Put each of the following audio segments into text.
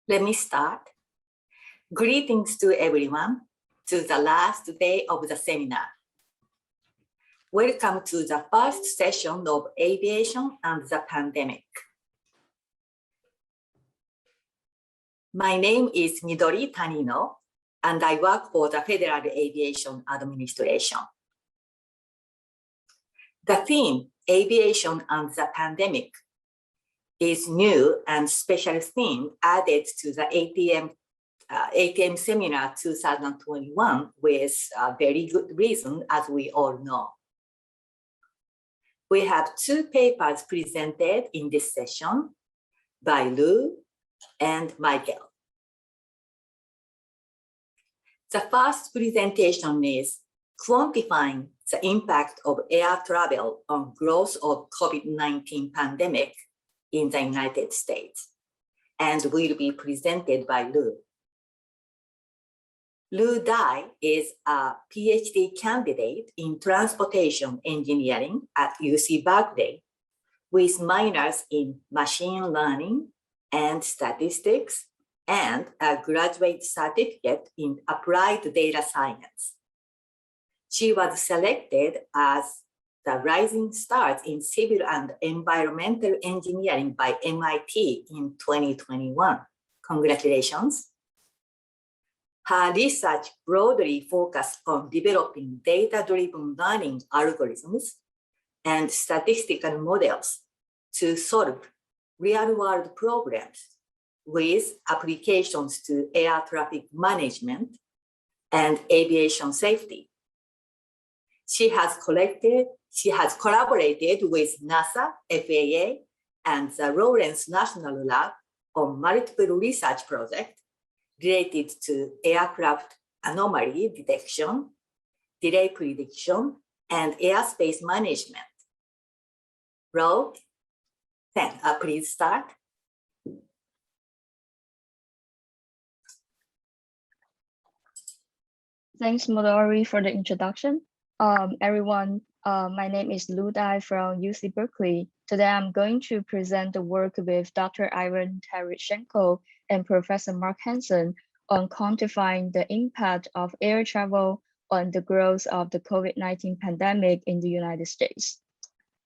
Let me start. Greetings to everyone to the last day of the seminar. Welcome to the first session of Aviation and the Pandemic. My name is Midori Tanino, and I work for the Federal Aviation Administration. The theme, Aviation and the Pandemic, is new and special theme added to the ATM Seminar 2021 with a very good reason, as we all know. We have two papers presented in this session by Lou and Michael. The first presentation is quantifying the impact of air travel on growth of COVID-19 pandemic in the United States, and will be presented by Lou. Lou Dai is a PhD candidate in transportation engineering at UC Berkeley with minors in machine learning and statistics and a graduate certificate in applied data science. She was selected as the rising stars in civil and environmental engineering by MIT in 2021. Congratulations. Her research broadly focused on developing data-driven learning algorithms and statistical models to solve real-world problems with applications to air traffic management and aviation safety. She has collaborated with NASA, FAA, and the Lawrence National Lab on multiple research projects related to aircraft anomaly detection, delay prediction, and airspace management. Ro, please start. Thanks, Midori, for the introduction. Everyone, my name is Lou Dai from UC Berkeley. Today, I'm going to present the work with Dr. Ivan Tereshchenko and Professor Mark Hansen on quantifying the impact of air travel on the growth of the COVID-19 pandemic in the United States.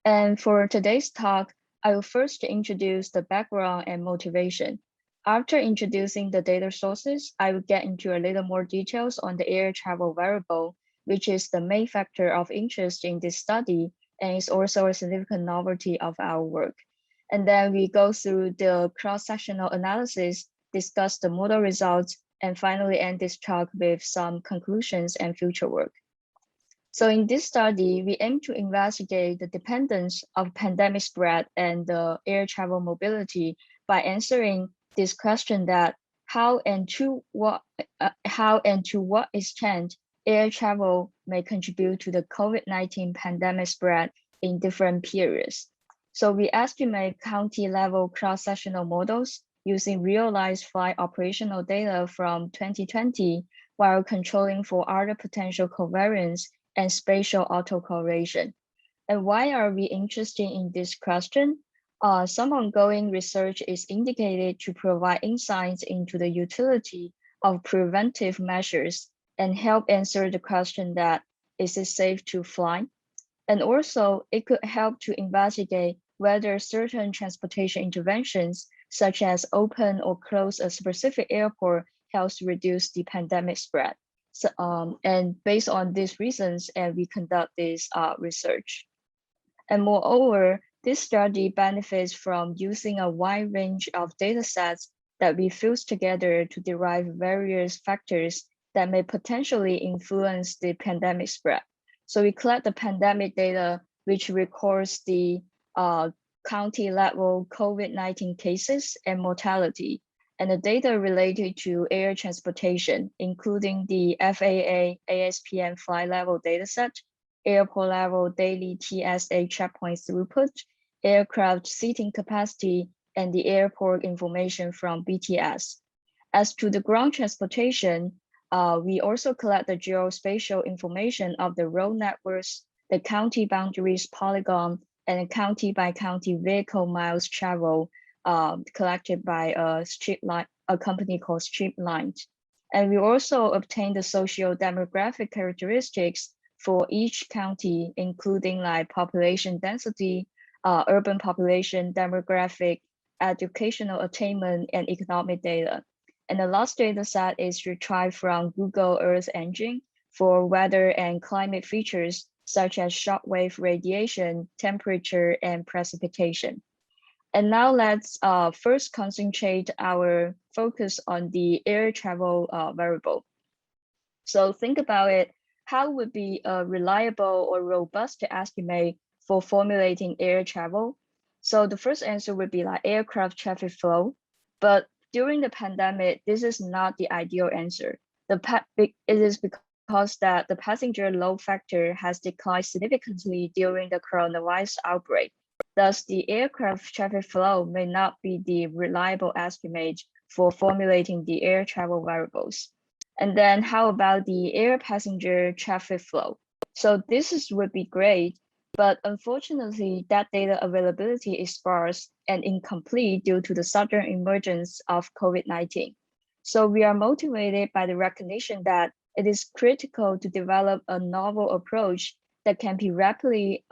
And for today's talk, I will first introduce the background and motivation. After introducing the data sources, I will get into a little more details on the air travel variable, which is the main factor of interest in this study and is also a significant novelty of our work. And then we go through the cross-sectional analysis, discuss the model results, and finally end this talk with some conclusions and future work. So in this study, we aim to investigate the dependence of pandemic spread and the air travel mobility by answering this question that how and to what extent air travel may contribute to the COVID-19 pandemic spread in different periods. So we estimate county-level cross-sectional models using realized flight operational data from 2020 while controlling for other potential covariance and spatial autocorrelation. And why are we interested in this question? Some ongoing research is indicated to provide insights into the utility of preventive measures and help answer the question that, is it safe to fly? And also, it could help to investigate whether certain transportation interventions, such as open or close a specific airport, helps reduce the pandemic spread. So, and based on these reasons, we conduct this research. And moreover, this study benefits from using a wide range of data sets that we fuse together to derive various factors that may potentially influence the pandemic spread. So we collect the pandemic data, which records the county level COVID-19 cases and mortality, and the data related to air transportation, including the FAA ASPM flight level dataset, airport level daily TSA checkpoint throughput, aircraft seating capacity, and the airport information from BTS. As to the ground transportation, we also collect the geospatial information of the road networks, the county boundaries polygon, and county by county vehicle miles travel collected by a a company called Streamline. And we also obtained the socio-demographic characteristics for each county, including like population density, urban population demographic, educational attainment, and economic data. And the last data set is retrieved from Google Earth Engine for weather and climate features such as shortwave radiation, temperature, and precipitation. And now let's first concentrate our focus on the air travel variable. So think about it, how would be a reliable or robust estimate for formulating air travel? So the first answer would be like aircraft traffic flow, but during the pandemic, this is not the ideal answer. It is because that the passenger load factor has declined significantly during the coronavirus outbreak. Thus, the aircraft traffic flow may not be the reliable estimate for formulating the air travel variables. And then how about the air passenger traffic flow? So would be great, but unfortunately that data availability is sparse and incomplete due to the sudden emergence of COVID-19. So we are motivated by the recognition that it is critical to develop a novel approach that can be rapidly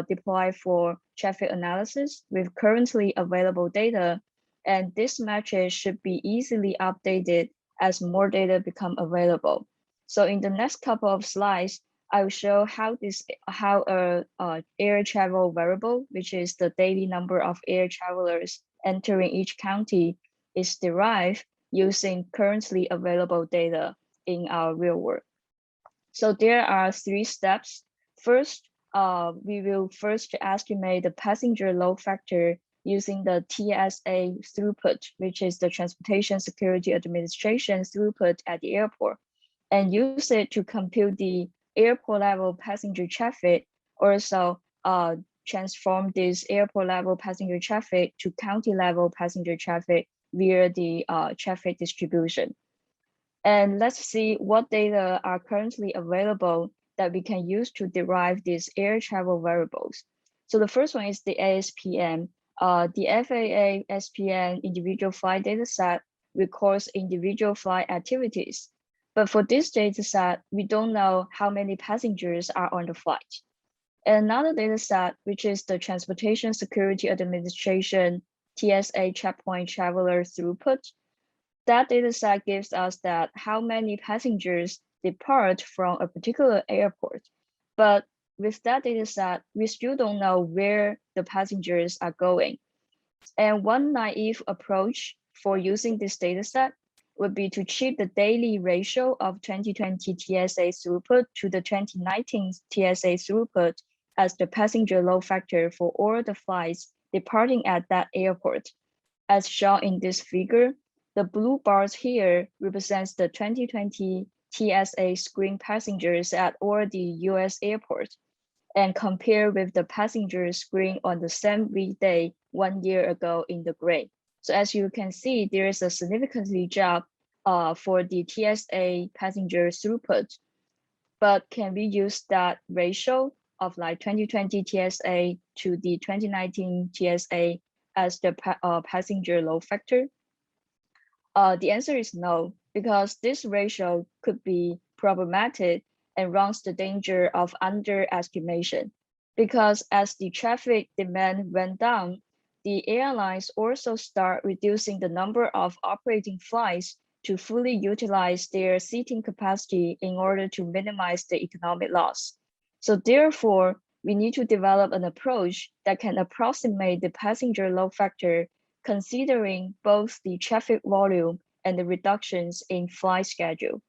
deployed for traffic analysis with currently available data. And this metric should be easily updated as more data become available. So in the next couple of slides, I will show how air travel variable, which is the daily number of air travelers entering each county, is derived using currently available data in our real world. So there are 3 steps. First, we will first estimate the passenger load factor using the TSA throughput, which is the Transportation Security Administration throughput at the airport, and use it to compute the airport level passenger traffic, also transform this airport level passenger traffic to county level passenger traffic via the traffic distribution. And let's see what data are currently available that we can use to derive these air travel variables. So the first one is the ASPN. The FAA SPN individual flight dataset records individual flight activities. But for this dataset, we don't know how many passengers are on the flight. And another dataset, which is the Transportation Security Administration TSA checkpoint traveler throughput, that dataset gives us that how many passengers depart from a particular airport. But with that dataset, we still don't know where the passengers are going. And one naive approach for using this dataset would be to cheat the daily ratio of 2020 TSA throughput to the 2019 TSA throughput as the passenger load factor for all the flights departing at that airport. As shown in this figure, the blue bars here represents the 2020 TSA screened passengers at all the US airports and compare with the passengers screened on the same weekday 1 year ago in the gray. So as you can see, there is a significant drop for the TSA passenger throughput. But can we use that ratio of like 2020 TSA to the 2019 TSA as the passenger load factor? The answer is no, because this ratio could be problematic and runs the danger of underestimation. Because as the traffic demand went down, the airlines also start reducing the number of operating flights to fully utilize their seating capacity in order to minimize the economic loss. So therefore, we need to develop an approach that can approximate the passenger load factor considering both the traffic volume and the reductions in flight schedule.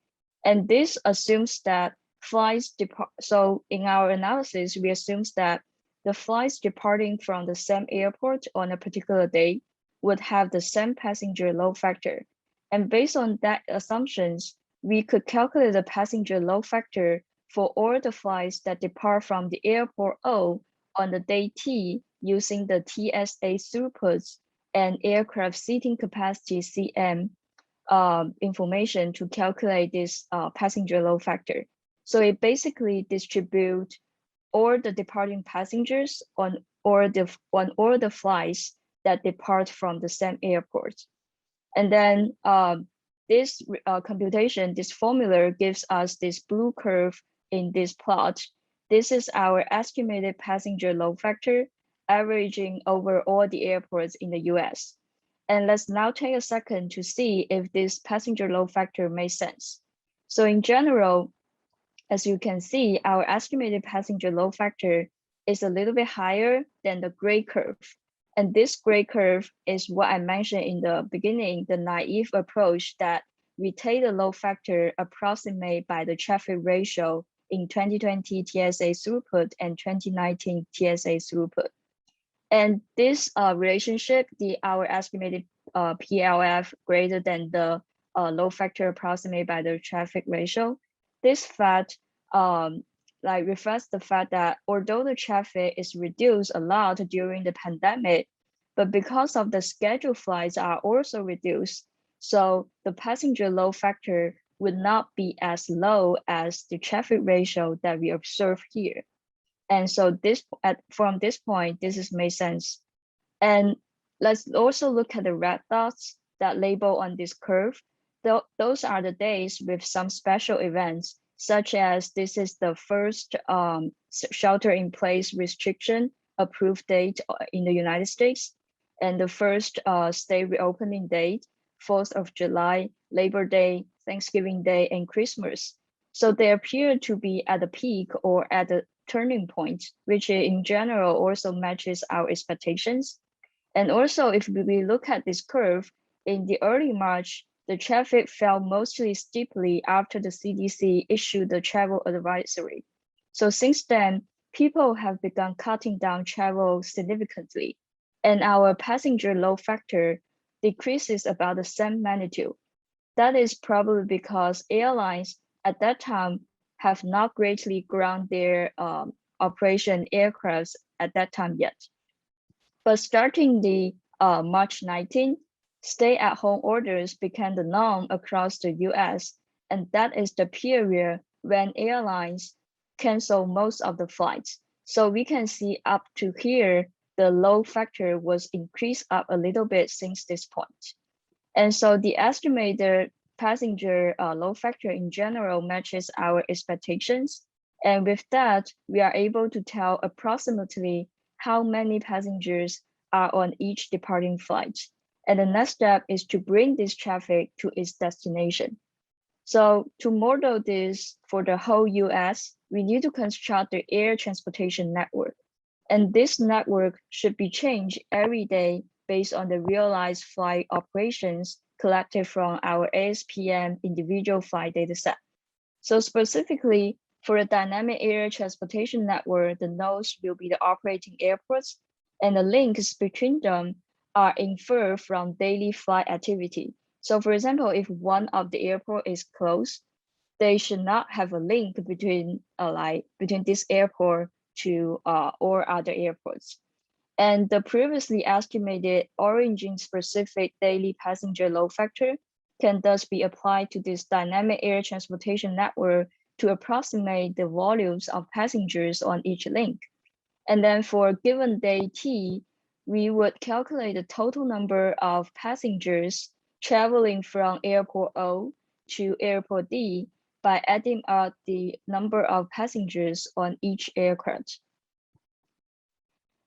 And this assumes that flights depart. So in our analysis, we assume that the flights departing from the same airport on a particular day would have the same passenger load factor. And based on that assumptions, we could calculate the passenger load factor for all the flights that depart from the airport O on the day T using the TSA throughputs and aircraft seating capacity CM information to calculate this passenger load factor. So it basically distributes all the departing passengers on all the flights that depart from the same airport. And then this computation, this formula gives us this blue curve in this plot. This is our estimated passenger load factor averaging over all the airports in the US. And let's now take a second to see if this passenger load factor makes sense. So in general, as you can see, our estimated passenger load factor is a little bit higher than the gray curve. And this gray curve is what I mentioned in the beginning, the naive approach that we take the load factor approximate by the traffic ratio in 2020 TSA throughput and 2019 TSA throughput. And this relationship, our estimated PLF greater than the load factor approximated by the traffic ratio, this fact reflects the fact that although the traffic is reduced a lot during the pandemic, but because of the scheduled flights are also reduced, so the passenger load factor would not be as low as the traffic ratio that we observe here. And so from this point, this makes sense. And let's also look at the red dots that label on this curve. Those are the days with some special events, such as this is the first shelter-in-place restriction approved date in the United States, and the first state reopening date, 4th of July, Labor Day, Thanksgiving Day, and Christmas. So they appear to be at the peak or at the turning point, which in general also matches our expectations. And also, if we look at this curve, in the early March, the traffic fell mostly steeply after the CDC issued the travel advisory. So since then, people have begun cutting down travel significantly, and our passenger load factor decreases about the same magnitude. That is probably because airlines at that time have not greatly grown their operation aircrafts at that time yet. But starting the March 19, stay-at-home orders became the norm across the US, and that is the period when airlines cancel most of the flights. So we can see up to here, the load factor was increased up a little bit since this point. And so the estimated passenger load factor in general matches our expectations. And with that, we are able to tell approximately how many passengers are on each departing flight. And the next step is to bring this traffic to its destination. So to model this for the whole US, we need to construct the air transportation network. And this network should be changed every day based on the realized flight operations collected from our ASPM individual flight dataset. So specifically, for the dynamic air transportation network, the nodes will be the operating airports, and the links between them are inferred from daily flight activity. So for example, if one of the airport is closed, they should not have a link between this airport to all other airports. And the previously estimated origin-specific daily passenger load factor can thus be applied to this dynamic air transportation network to approximate the volumes of passengers on each link. And then for a given day T, we would calculate the total number of passengers traveling from airport O to airport D by adding up the number of passengers on each aircraft.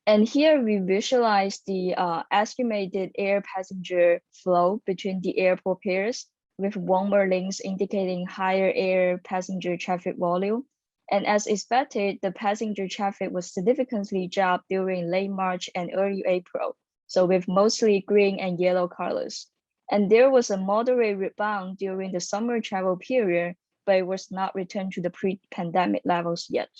And here we visualize the estimated air passenger flow between the airport pairs with warmer links indicating higher air passenger traffic volume. And as expected, the passenger traffic was significantly dropped during late March and early April, so with mostly green and yellow colors. And there was a moderate rebound during the summer travel period, but it was not returned to the pre-pandemic levels yet.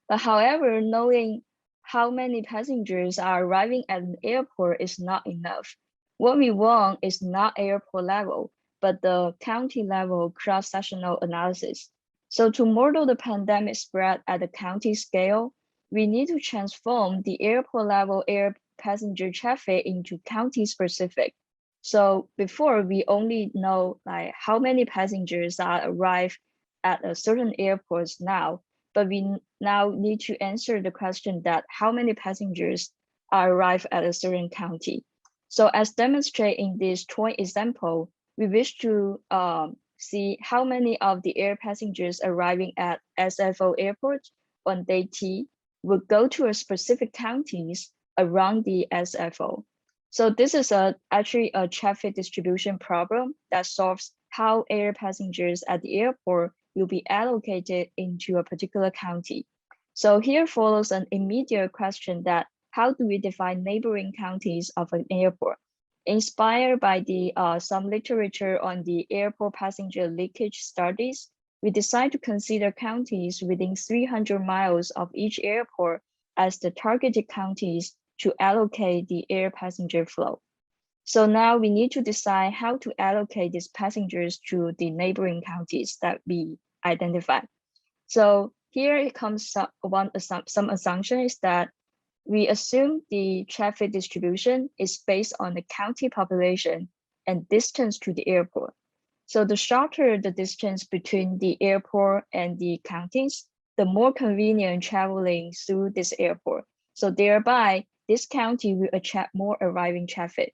But however, knowing how many passengers are arriving at an airport is not enough. What we want is not airport level, but the county level cross-sectional analysis. So to model the pandemic spread at the county scale, we need to transform the airport level air passenger traffic into county specific. So before we only know how many passengers are arrived at a certain airports now, but we now need to answer the question that how many passengers are arrived at a certain county. So as demonstrated in this toy example, we wish to see how many of the air passengers arriving at SFO airport on day T will go to a specific counties around the SFO. So this is actually a traffic distribution problem that solves how air passengers at the airport will be allocated into a particular county. So here follows an immediate question that how do we define neighboring counties of an airport? Inspired by the some literature on the airport passenger leakage studies, we decide to consider counties within 300 miles of each airport as the targeted counties to allocate the air passenger flow. So now we need to decide how to allocate these passengers to the neighboring counties that we identify. So here it comes some assumption is that we assume the traffic distribution is based on the county population and distance to the airport. So the shorter the distance between the airport and the counties, the more convenient traveling through this airport. So thereby, this county will attract more arriving traffic.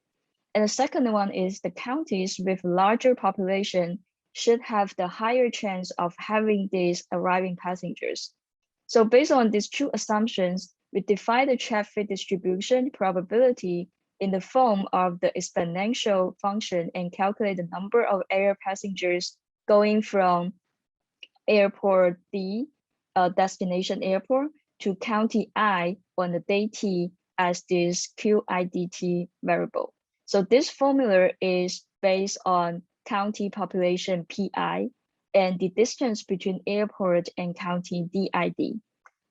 And the second one is the counties with larger population should have the higher chance of having these arriving passengers. So based on these two assumptions, we define the traffic distribution probability in the form of the exponential function and calculate the number of air passengers going from airport D, destination airport, to county I on the day T as this QIDT variable. So this formula is based on county population PI and the distance between airport and county DID.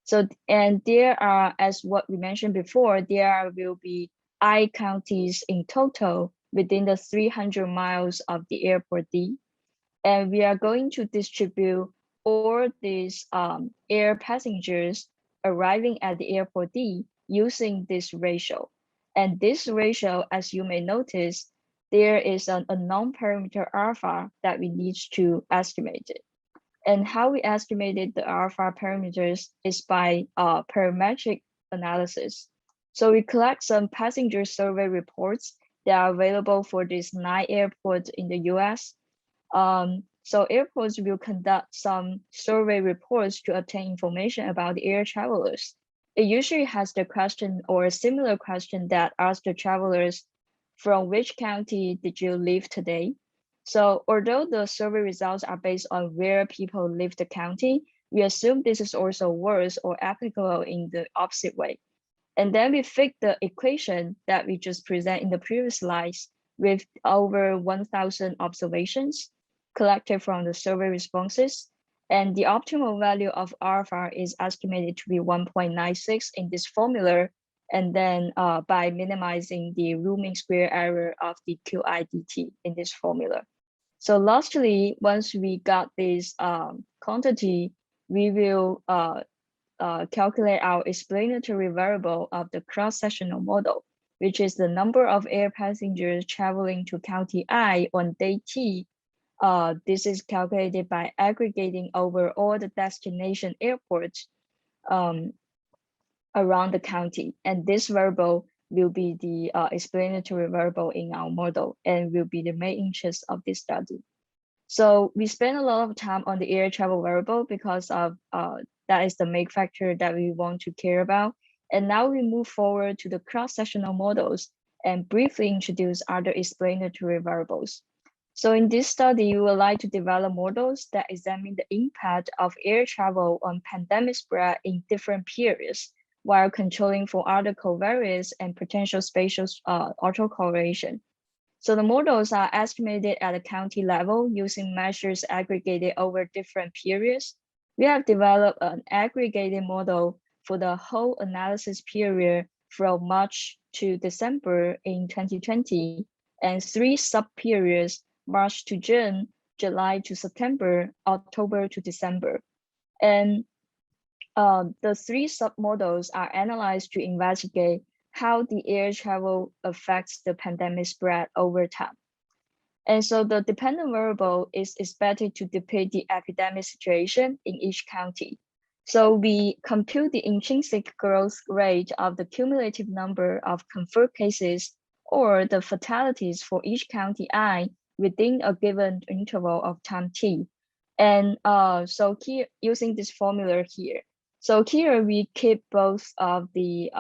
So, and there are, as what we mentioned before, there will be I counties in total within the 300 miles of the airport D. And we are going to distribute all these air passengers arriving at the airport D using this ratio. And this ratio, as you may notice, there is a unknown parameter alpha that we need to estimate it. And how we estimated the alpha parameters is by parametric analysis. So we collect some passenger survey reports that are available for these 9 airports in the US. So airports will conduct some survey reports to obtain information about the air travelers. It usually has the question or a similar question that asks the travelers, from which county did you leave today? So although the survey results are based on where people live the county, we assume this is also worse or applicable in the opposite way. And then we fit the equation that we just presented in the previous slides with over 1,000 observations collected from the survey responses. And the optimal value of alpha is estimated to be 1.96 in this formula. And then by minimizing the root mean square error of the QIDT in this formula. So lastly, once we got this quantity, we will calculate our explanatory variable of the cross-sectional model, which is the number of air passengers traveling to county I on day T. This is calculated by aggregating over all the destination airports around the county. And this variable will be the explanatory variable in our model and will be the main interest of this study. So we spend a lot of time on the air travel variable because of that is the main factor that we want to care about. And now we move forward to the cross-sectional models and briefly introduce other explanatory variables. So in this study, we would like to develop models that examine the impact of air travel on pandemic spread in different periods, while controlling for other covariates and potential spatial autocorrelation. So the models are estimated at a county level using measures aggregated over different periods. We have developed an aggregated model for the whole analysis period from March to December in 2020, and 3 sub-periods, March to June, July to September, October to December. And the 3 submodels are analyzed to investigate how the air travel affects the pandemic spread over time. And so the dependent variable is expected to depict the epidemic situation in each county. So we compute the intrinsic growth rate of the cumulative number of confirmed cases or the fatalities for each county I within a given interval of time t. And so here, using this formula here, so here we keep both of the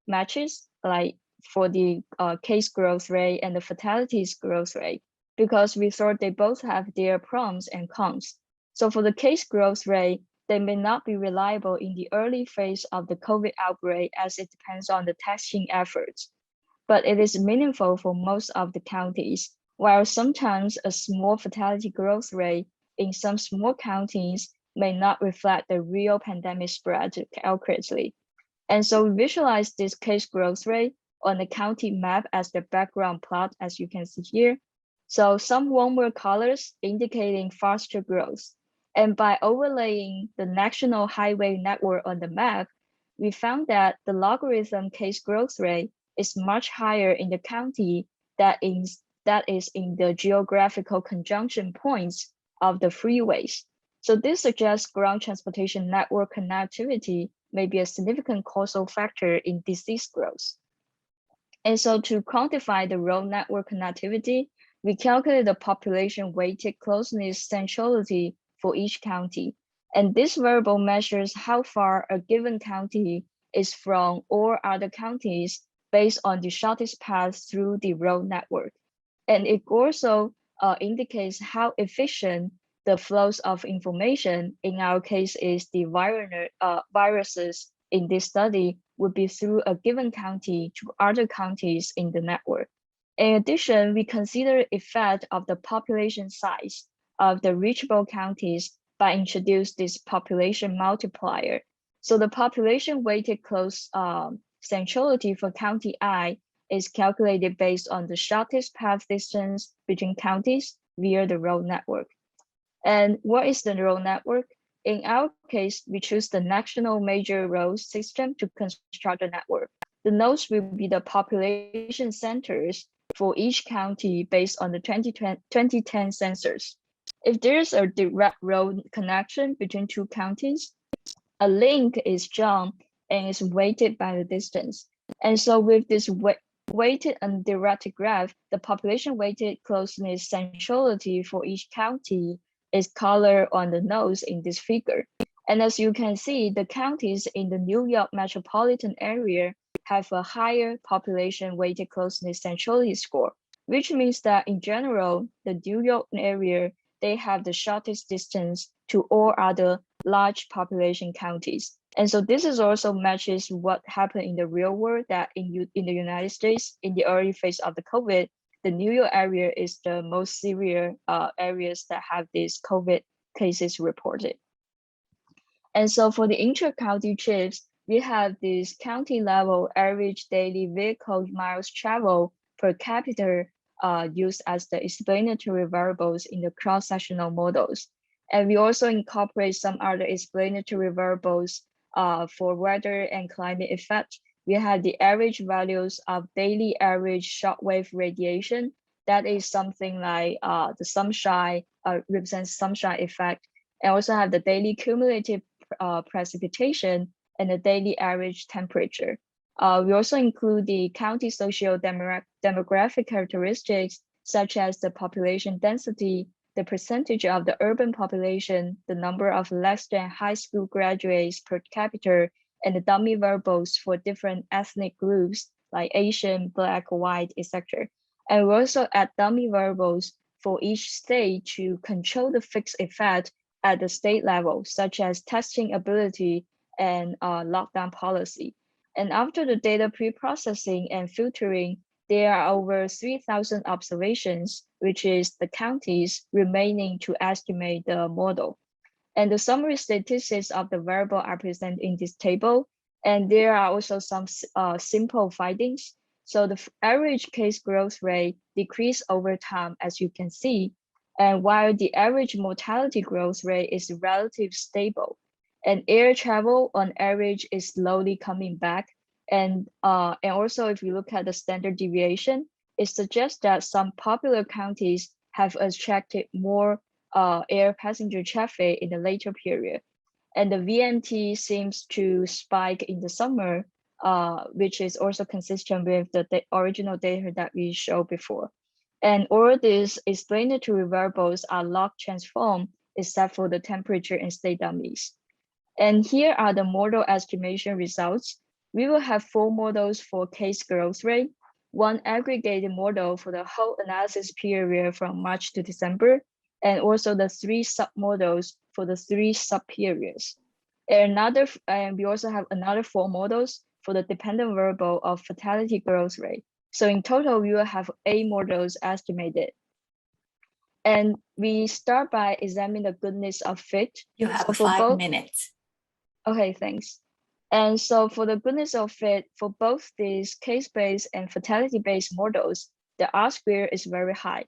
matches, like for the case growth rate and the fatalities growth rate, because we thought they both have their pros and cons. So for the case growth rate, they may not be reliable in the early phase of the COVID outbreak as it depends on the testing efforts, but it is meaningful for most of the counties, while sometimes a small fatality growth rate in some small counties may not reflect the real pandemic spread accurately. And so we visualize this case growth rate on the county map as the background plot, as you can see here. So some warmer colors indicating faster growth. And by overlaying the national highway network on the map, we found that the logarithm case growth rate is much higher in the county that is in the geographical conjunction points of the freeways. So this suggests ground transportation network connectivity may be a significant causal factor in disease growth. And so to quantify the road network connectivity, we calculate the population weighted closeness centrality for each county. And this variable measures how far a given county is from all other counties based on the shortest path through the road network. And it also indicates how efficient the flows of information, in our case is the viruses in this study, would be through a given county to other counties in the network. In addition, we consider effect of the population size of the reachable counties by introduce this population multiplier. So the population weighted close centrality for county I is calculated based on the shortest path distance between counties via the road network. And what is the road network? In our case, we choose the national major road system to construct the network. The nodes will be the population centers for each county based on the 2010 census. If there's a direct road connection between two counties, a link is drawn and is weighted by the distance. And so with this weighted and directed graph, the population weighted closeness centrality for each county is colored on the nodes in this figure. And as you can see, the counties in the New York metropolitan area have a higher population weighted closeness centrality score, which means that in general, the New York area, they have the shortest distance to all other large population counties. And so this is also matches what happened in the real world, that in the United States, in the early phase of the COVID, the New York area is the most severe areas that have these COVID cases reported. And so for the InterCounty Chiefs, we have this county level average daily vehicle miles traveled per capita used as the explanatory variables in the cross-sectional models. And we also incorporate some other explanatory variables for weather and climate effect. We have the average values of daily average shortwave radiation. That is something like the sunshine, represents sunshine effect. And also have the daily cumulative precipitation and the daily average temperature. We also include the county socio-demographic characteristics, such as the population density, the percentage of the urban population, the number of less than high school graduates per capita, and the dummy variables for different ethnic groups like Asian, Black, White, etc. And we also add dummy variables for each state to control the fixed effect at the state level, such as testing ability and lockdown policy. And after the data pre-processing and filtering, there are over 3,000 observations, which is the counties remaining to estimate the model. And the summary statistics of the variable are presented in this table. And there are also some simple findings. So the average case growth rate decreased over time, as you can see. And while the average mortality growth rate is relatively stable, and air travel on average is slowly coming back. And also if you look at the standard deviation, it suggests that some popular counties have attracted more air passenger traffic in the later period. And the VMT seems to spike in the summer which is also consistent with the original data that we showed before. And all these explanatory variables are log transformed except for the temperature and state dummies. And here are the model estimation results. We will have 4 models for case growth rate, 1 aggregated model for the whole analysis period from March to December, and also the 3 submodels for the 3 subperiods. And we also have another 4 models for the dependent variable of fatality growth rate. So in total, we will have 8 models estimated. And we start by examining the goodness of fit. You have 5 minutes. Okay, thanks. And so for the goodness of fit, for both these case-based and fatality-based models, the R-square is very high.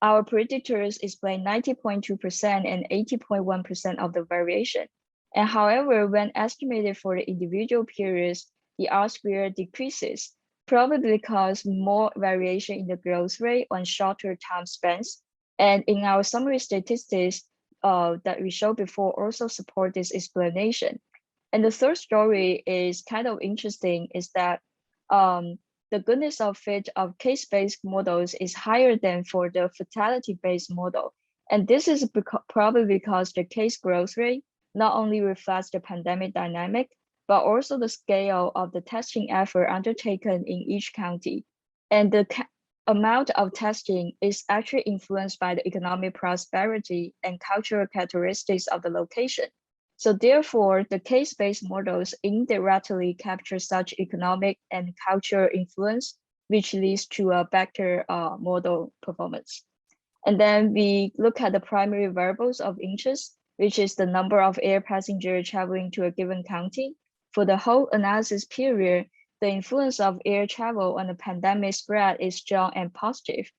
Our predictors explain 90.2% and 80.1% of the variation. And however, when estimated for the individual periods, the R-square decreases, probably because more variation in the growth rate on shorter time spans. And in our summary statistics that we showed before also support this explanation. And the third story is kind of interesting, is that the goodness of fit of case-based models is higher than for the fatality-based model. And this is probably because the case growth rate not only reflects the pandemic dynamic, but also the scale of the testing effort undertaken in each county. And the amount of testing is actually influenced by the economic prosperity and cultural characteristics of the location. So therefore, the case-based models indirectly capture such economic and cultural influence, which leads to a better model performance. And then we look at the primary variables of interest, which is the number of air passengers traveling to a given county. For the whole analysis period, the influence of air travel on the pandemic spread is strong and positive.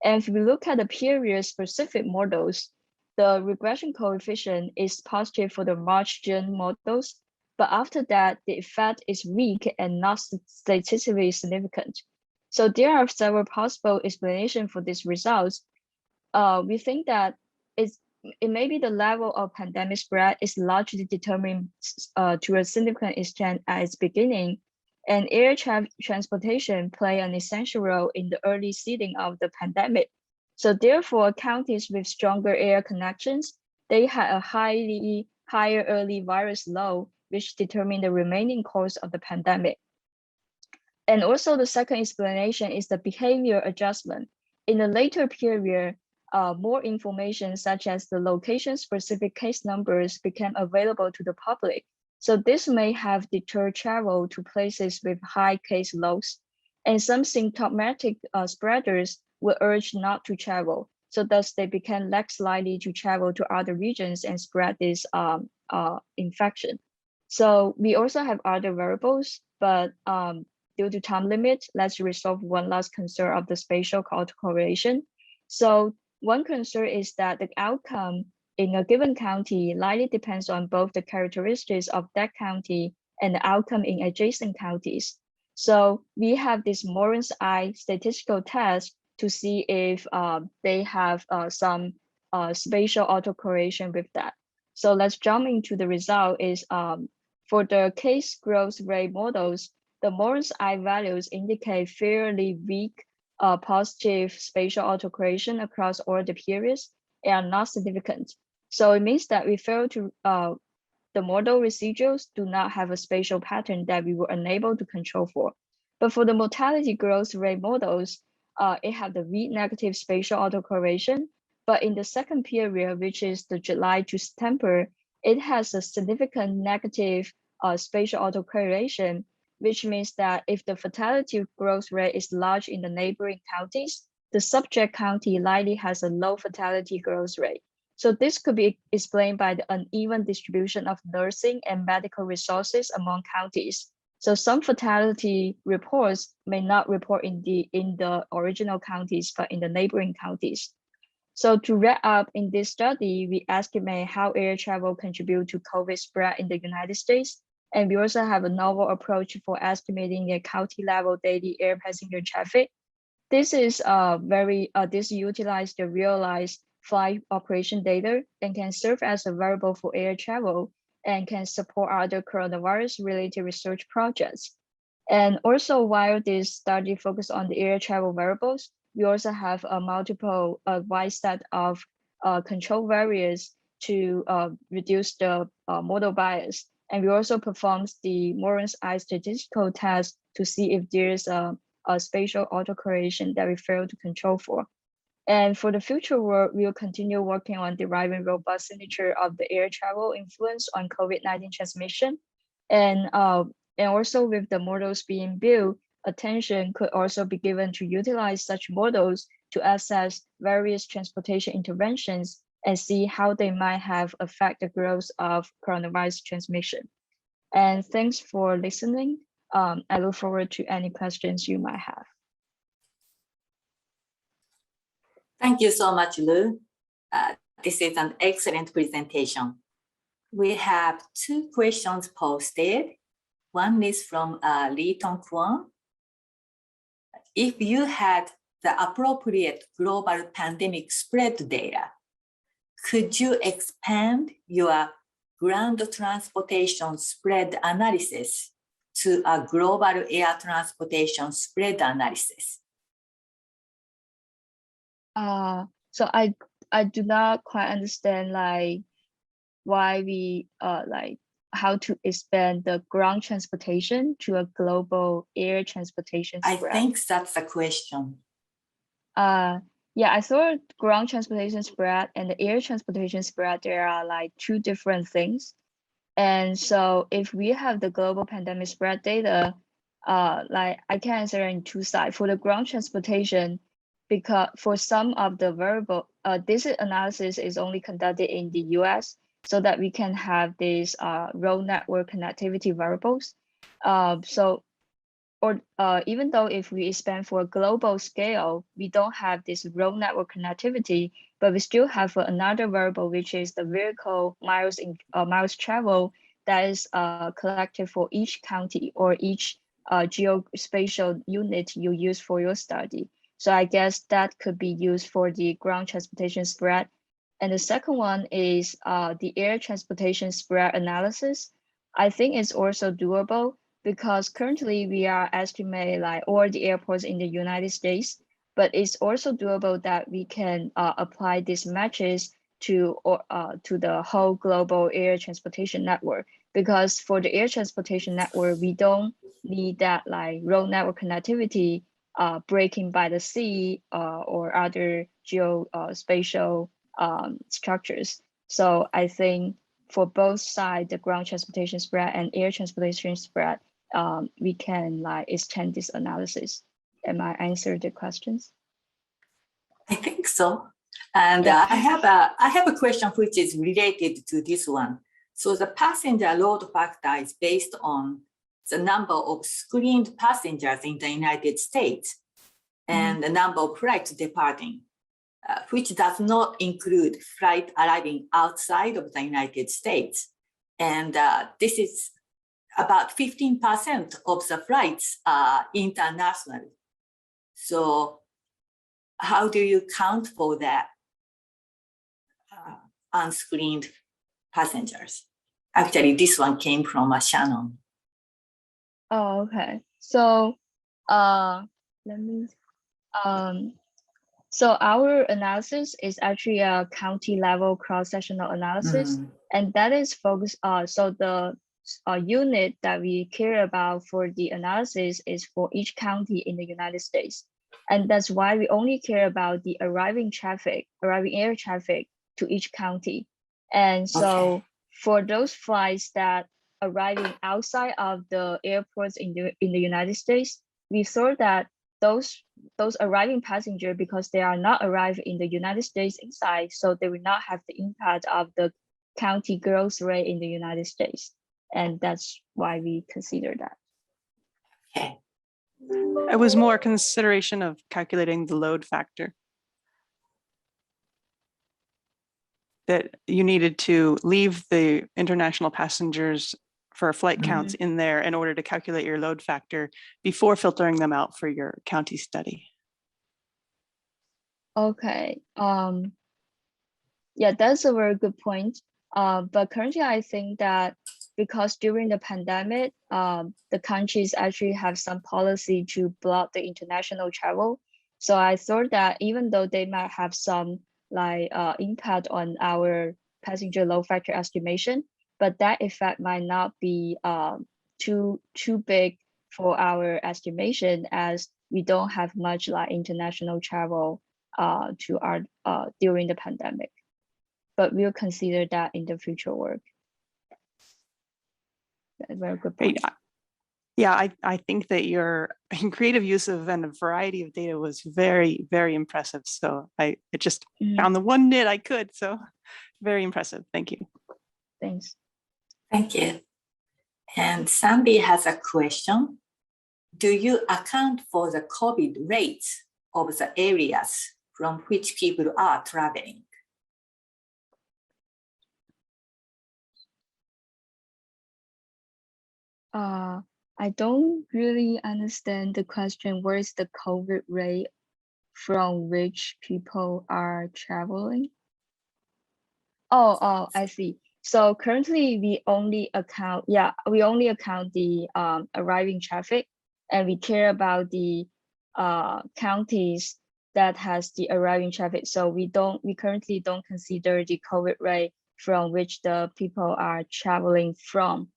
And if we look at the period-specific models, the regression coefficient is positive for the March-June models, but after that, the effect is weak and not statistically significant. So there are several possible explanations for these results. We think that it may be the level of pandemic spread is largely determined to a significant extent at its beginning, and air transportation play an essential role in the early seeding of the pandemic. So therefore, counties with stronger air connections, they had a higher early virus load, which determined the remaining course of the pandemic. And also the second explanation is the behavior adjustment. In the later period, more information such as the location-specific case numbers became available to the public. So this may have deterred travel to places with high case loads, and some symptomatic spreaders were urged not to travel. So thus they became less likely to travel to other regions and spread this infection. So we also have other variables, but due to time limit, let's resolve one last concern of the spatial correlation. So one concern is that the outcome in a given county likely depends on both the characteristics of that county and the outcome in adjacent counties. So we have this Moran's I statistical test to see if they have some spatial autocorrelation with that. So let's jump into the result is for the case growth rate models, the Moran's I values indicate fairly weak positive spatial autocorrelation across all the periods and are not significant. So it means that we fail to, the model residuals do not have a spatial pattern that we were unable to control for. But for the mortality growth rate models, it had the weak negative spatial autocorrelation. But in the second period, which is the July to September, it has a significant negative spatial autocorrelation, which means that if the fatality growth rate is large in the neighboring counties, the subject county likely has a low fatality growth rate. So this could be explained by the uneven distribution of nursing and medical resources among counties. So some fatality reports may not report in the original counties, but in the neighboring counties. So to wrap up, in this study, we estimate how air travel contributes to COVID spread in the United States. And we also have a novel approach for estimating the county level daily air passenger traffic. This is this utilizes the realized flight operation data and can serve as a variable for air travel and can support other coronavirus related research projects. And also, while this study focused on the air travel variables, we also have a wide set of control variables to reduce the model bias. And we also performed the Moran's I statistical test to see if there is a spatial autocorrelation that we failed to control for. And for the future work, we'll continue working on deriving robust signature of the air travel influence on COVID-19 transmission. And also with the models being built, attention could also be given to utilize such models to assess various transportation interventions and see how they might have affect the growth of coronavirus transmission. And thanks for listening. I look forward to any questions you might have. Thank you so much, Lu. This is an excellent presentation. We have two questions posted. One is from Lee Tong Kwon. If you had the appropriate global pandemic spread data, could you expand your ground transportation spread analysis to a global air transportation spread analysis? So I do not quite understand like why we how to expand the ground transportation to a global air transportation spread. I think that's the question. Yeah, I thought ground transportation spread and the air transportation spread, there are like two different things. And so if we have the global pandemic spread data, like I can answer in two sides. For the ground transportation, because for some of the variable, this analysis is only conducted in the US so that we can have these road network connectivity variables. Even though if we expand for a global scale, we don't have this road network connectivity, but we still have another variable, which is the vehicle miles travel that is collected for each county or each geospatial unit you use for your study. So I guess that could be used for the ground transportation spread. And the second one is the air transportation spread analysis. I think it's also doable because currently we are estimating like all the airports in the United States, but it's also doable that we can apply these matches to the whole global air transportation network. Because for the air transportation network, we don't need that like road network connectivity breaking by the sea or other geospatial structures. So I think for both sides, the ground transportation spread and air transportation spread, we can like extend this analysis. Am I answered the questions? I think so. And I have a question which is related to this one. So the passenger load factor is based on the number of screened passengers in the United States and the number of flights departing, which does not include flight arriving outside of the United States. And this is about 15% of the flights are international. So how do you count for that unscreened passengers? Actually, this one came from Shannon. Oh, okay. So so our analysis is actually a county level cross-sectional analysis, and that is focused so the unit that we care about for the analysis is for each county in the United States. And that's why we only care about the arriving air traffic to each county. And so for those flights that arriving outside of the airports in the United States, we thought that those arriving passengers, because they are not arriving in the United States inside, so they will not have the impact of the county growth rate in the United States. And that's why we consider that. Okay. It was more consideration of calculating the load factor. That you needed to leave the international passengers for flight counts in there in order to calculate your load factor before filtering them out for your county study. Okay. Yeah, that's a very good point. But currently I think that because during the pandemic, the countries actually have some policy to block the international travel. So I thought that even though they might have some impact on our passenger load factor estimation, but that effect might not be too big for our estimation, as we don't have much international travel to our during the pandemic. But we'll consider that in the future work. That's a very good point. Yeah, I think that your creative use of and a variety of data was very, very impressive. So I just found the one nit I could. So very impressive. Thank you. Thanks. Thank you. And Sandy has a question. Do you account for the COVID rates of the areas from which people are traveling? I don't really understand the question. Where is the COVID rate from which people are traveling? Oh, I see. So currently we only account, the arriving traffic, and we care about the counties that has the arriving traffic. So we currently don't consider the COVID rate from which the people are traveling from.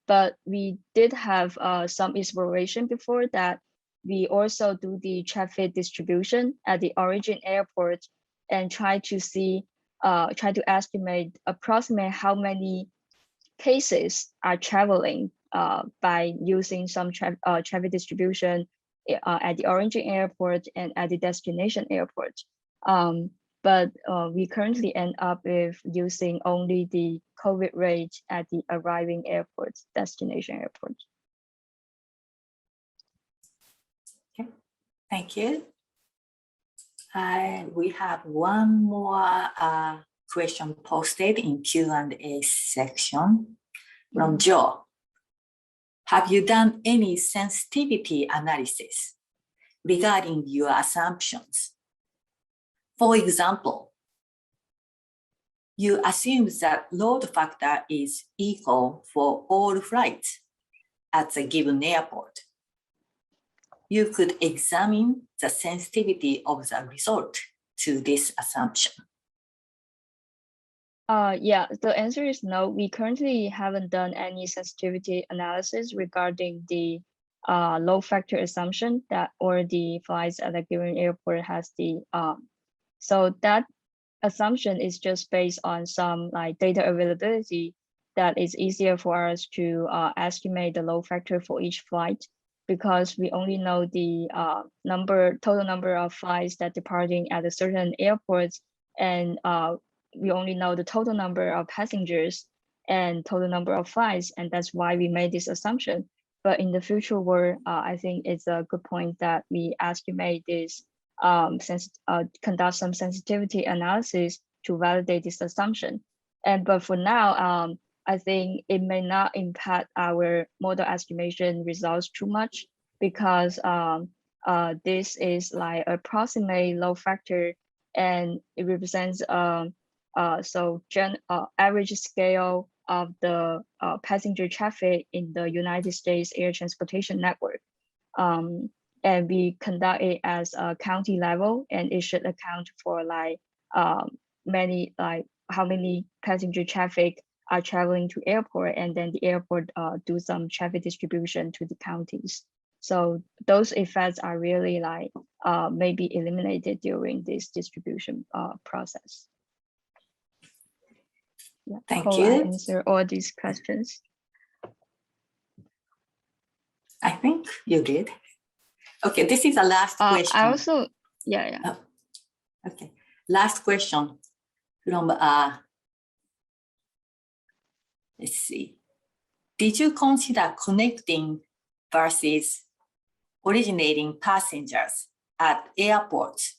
But we did have some exploration before that. We also do the traffic distribution at the origin airport and try to approximate how many cases are traveling by using some traffic distribution at the origin airport and at the destination airport. But we currently end up with using only the COVID rate at the arriving airport, destination airport. Okay, thank you. We have one more question posted in Q&A section from Joe. Have you done any sensitivity analysis regarding your assumptions? For example, you assume that load factor is equal for all flights at a given airport. You could examine the sensitivity of the result to this assumption. Yeah, the answer is no. We currently haven't done any sensitivity analysis regarding the load factor assumption that or the flights at a given airport has the so that assumption is just based on some data availability that is easier for us to estimate the load factor for each flight, because we only know the total number of flights that departing at a certain airports, and we only know the total number of passengers and total number of flights, and that's why we made this assumption. But in the future world, I think it's a good point that we estimate this, conduct some sensitivity analysis to validate this assumption. But for now, I think it may not impact our model estimation results too much, because this is approximate load factor, and it represents average scale of the passenger traffic in the United States air transportation network. And we conduct it as a county level, and it should account for how many passenger traffic are traveling to airport, and then the airport do some traffic distribution to the counties. So those effects are really maybe eliminated during this distribution process. Yeah, Thank you. I answer all these questions. I think you did. Okay, this is the last question. I also, yeah. Oh, okay, last question from, let's see. Did you consider connecting versus originating passengers at airports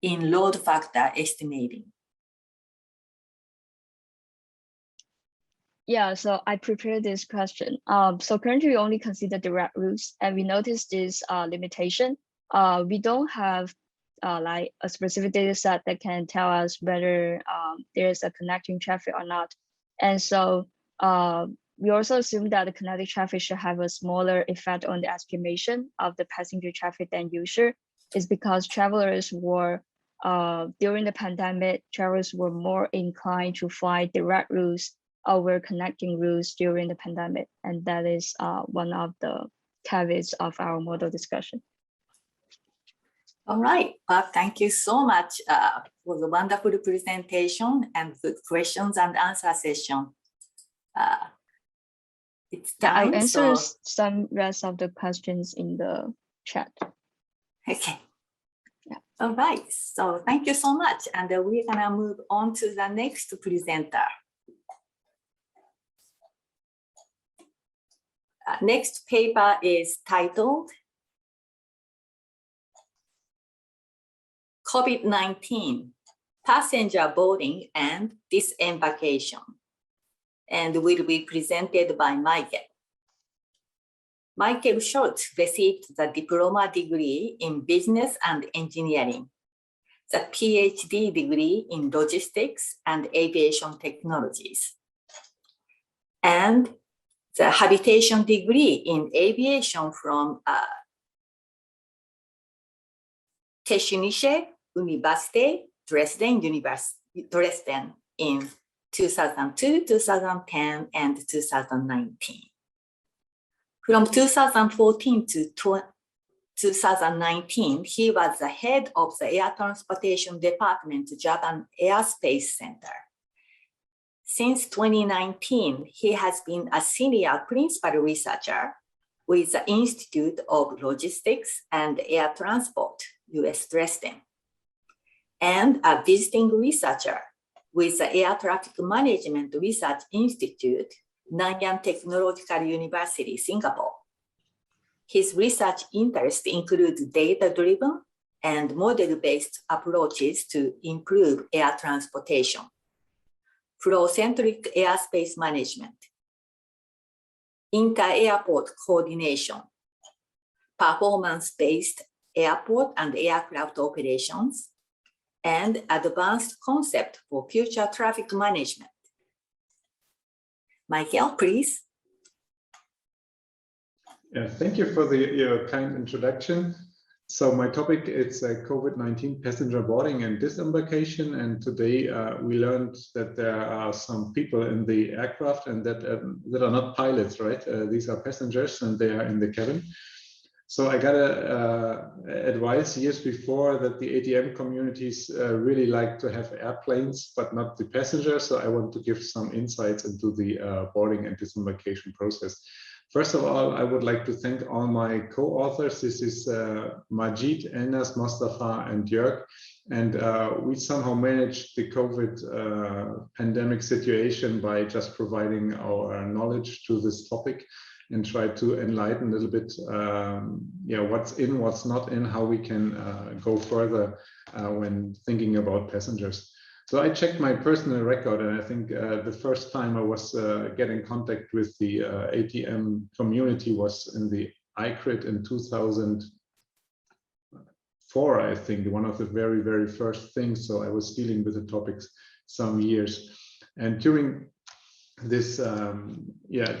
in load factor estimating? Yeah, so I prepared this question. So currently we only consider direct routes, and we noticed this limitation. We don't have a specific data set that can tell us whether there's a connecting traffic or not. And so we also assume that the kinetic traffic should have a smaller effect on the estimation of the passenger traffic than usual, is because travelers were, during the pandemic, travelers were more inclined to fly direct routes over connecting routes during the pandemic. And that is one of the caveats of our model discussion. All right, well, thank you so much for the wonderful presentation and good questions and answer session. It's time. I'll answer so... some rest of the questions in the chat. Okay. Yeah. All right, so thank you so much. And we're gonna move on to the next presenter. Next paper is titled COVID-19, Passenger Boarding and Disembarkation, and will be presented by Michael. Michael Schultz received the diploma degree in business and engineering, the PhD degree in logistics and aviation technologies, and the habitation degree in aviation from Technische Universität Dresden in 2002, 2010, and 2019. From 2014 to 2019, he was the head of the Air Transportation Department, Japan Airspace Center. Since 2019, he has been a senior principal researcher with the Institute of Logistics and Air Transport, US Dresden, and a visiting researcher with the Air Traffic Management Research Institute, Nanyang Technological University, Singapore. His research interests include data-driven and model-based approaches to improve air transportation, flow-centric airspace management, inter-airport coordination, performance-based airport and aircraft operations, and advanced concept for future traffic management. Michael, please. Yeah, thank you for your kind introduction. So my topic is COVID-19 passenger boarding and disembarkation. And today we learned that there are some people in the aircraft and that are not pilots, right? These are passengers and they are in the cabin. So I got advice years before that the ATM communities really like to have airplanes, but not the passengers. So I want to give some insights into the boarding and disembarkation process. First of all, I would like to thank all my co-authors. This is Majid, Enas, Mostafa, and Jörg. And we somehow managed the COVID pandemic situation by just providing our knowledge to this topic and try to enlighten a little bit, what's in, what's not in, how we can go further when thinking about passengers. So I checked my personal record, and I think the first time I was get in contact with the ATM community was in the ICRIT in 2004, I think, one of the very, very first things. So I was dealing with the topics some years. And during this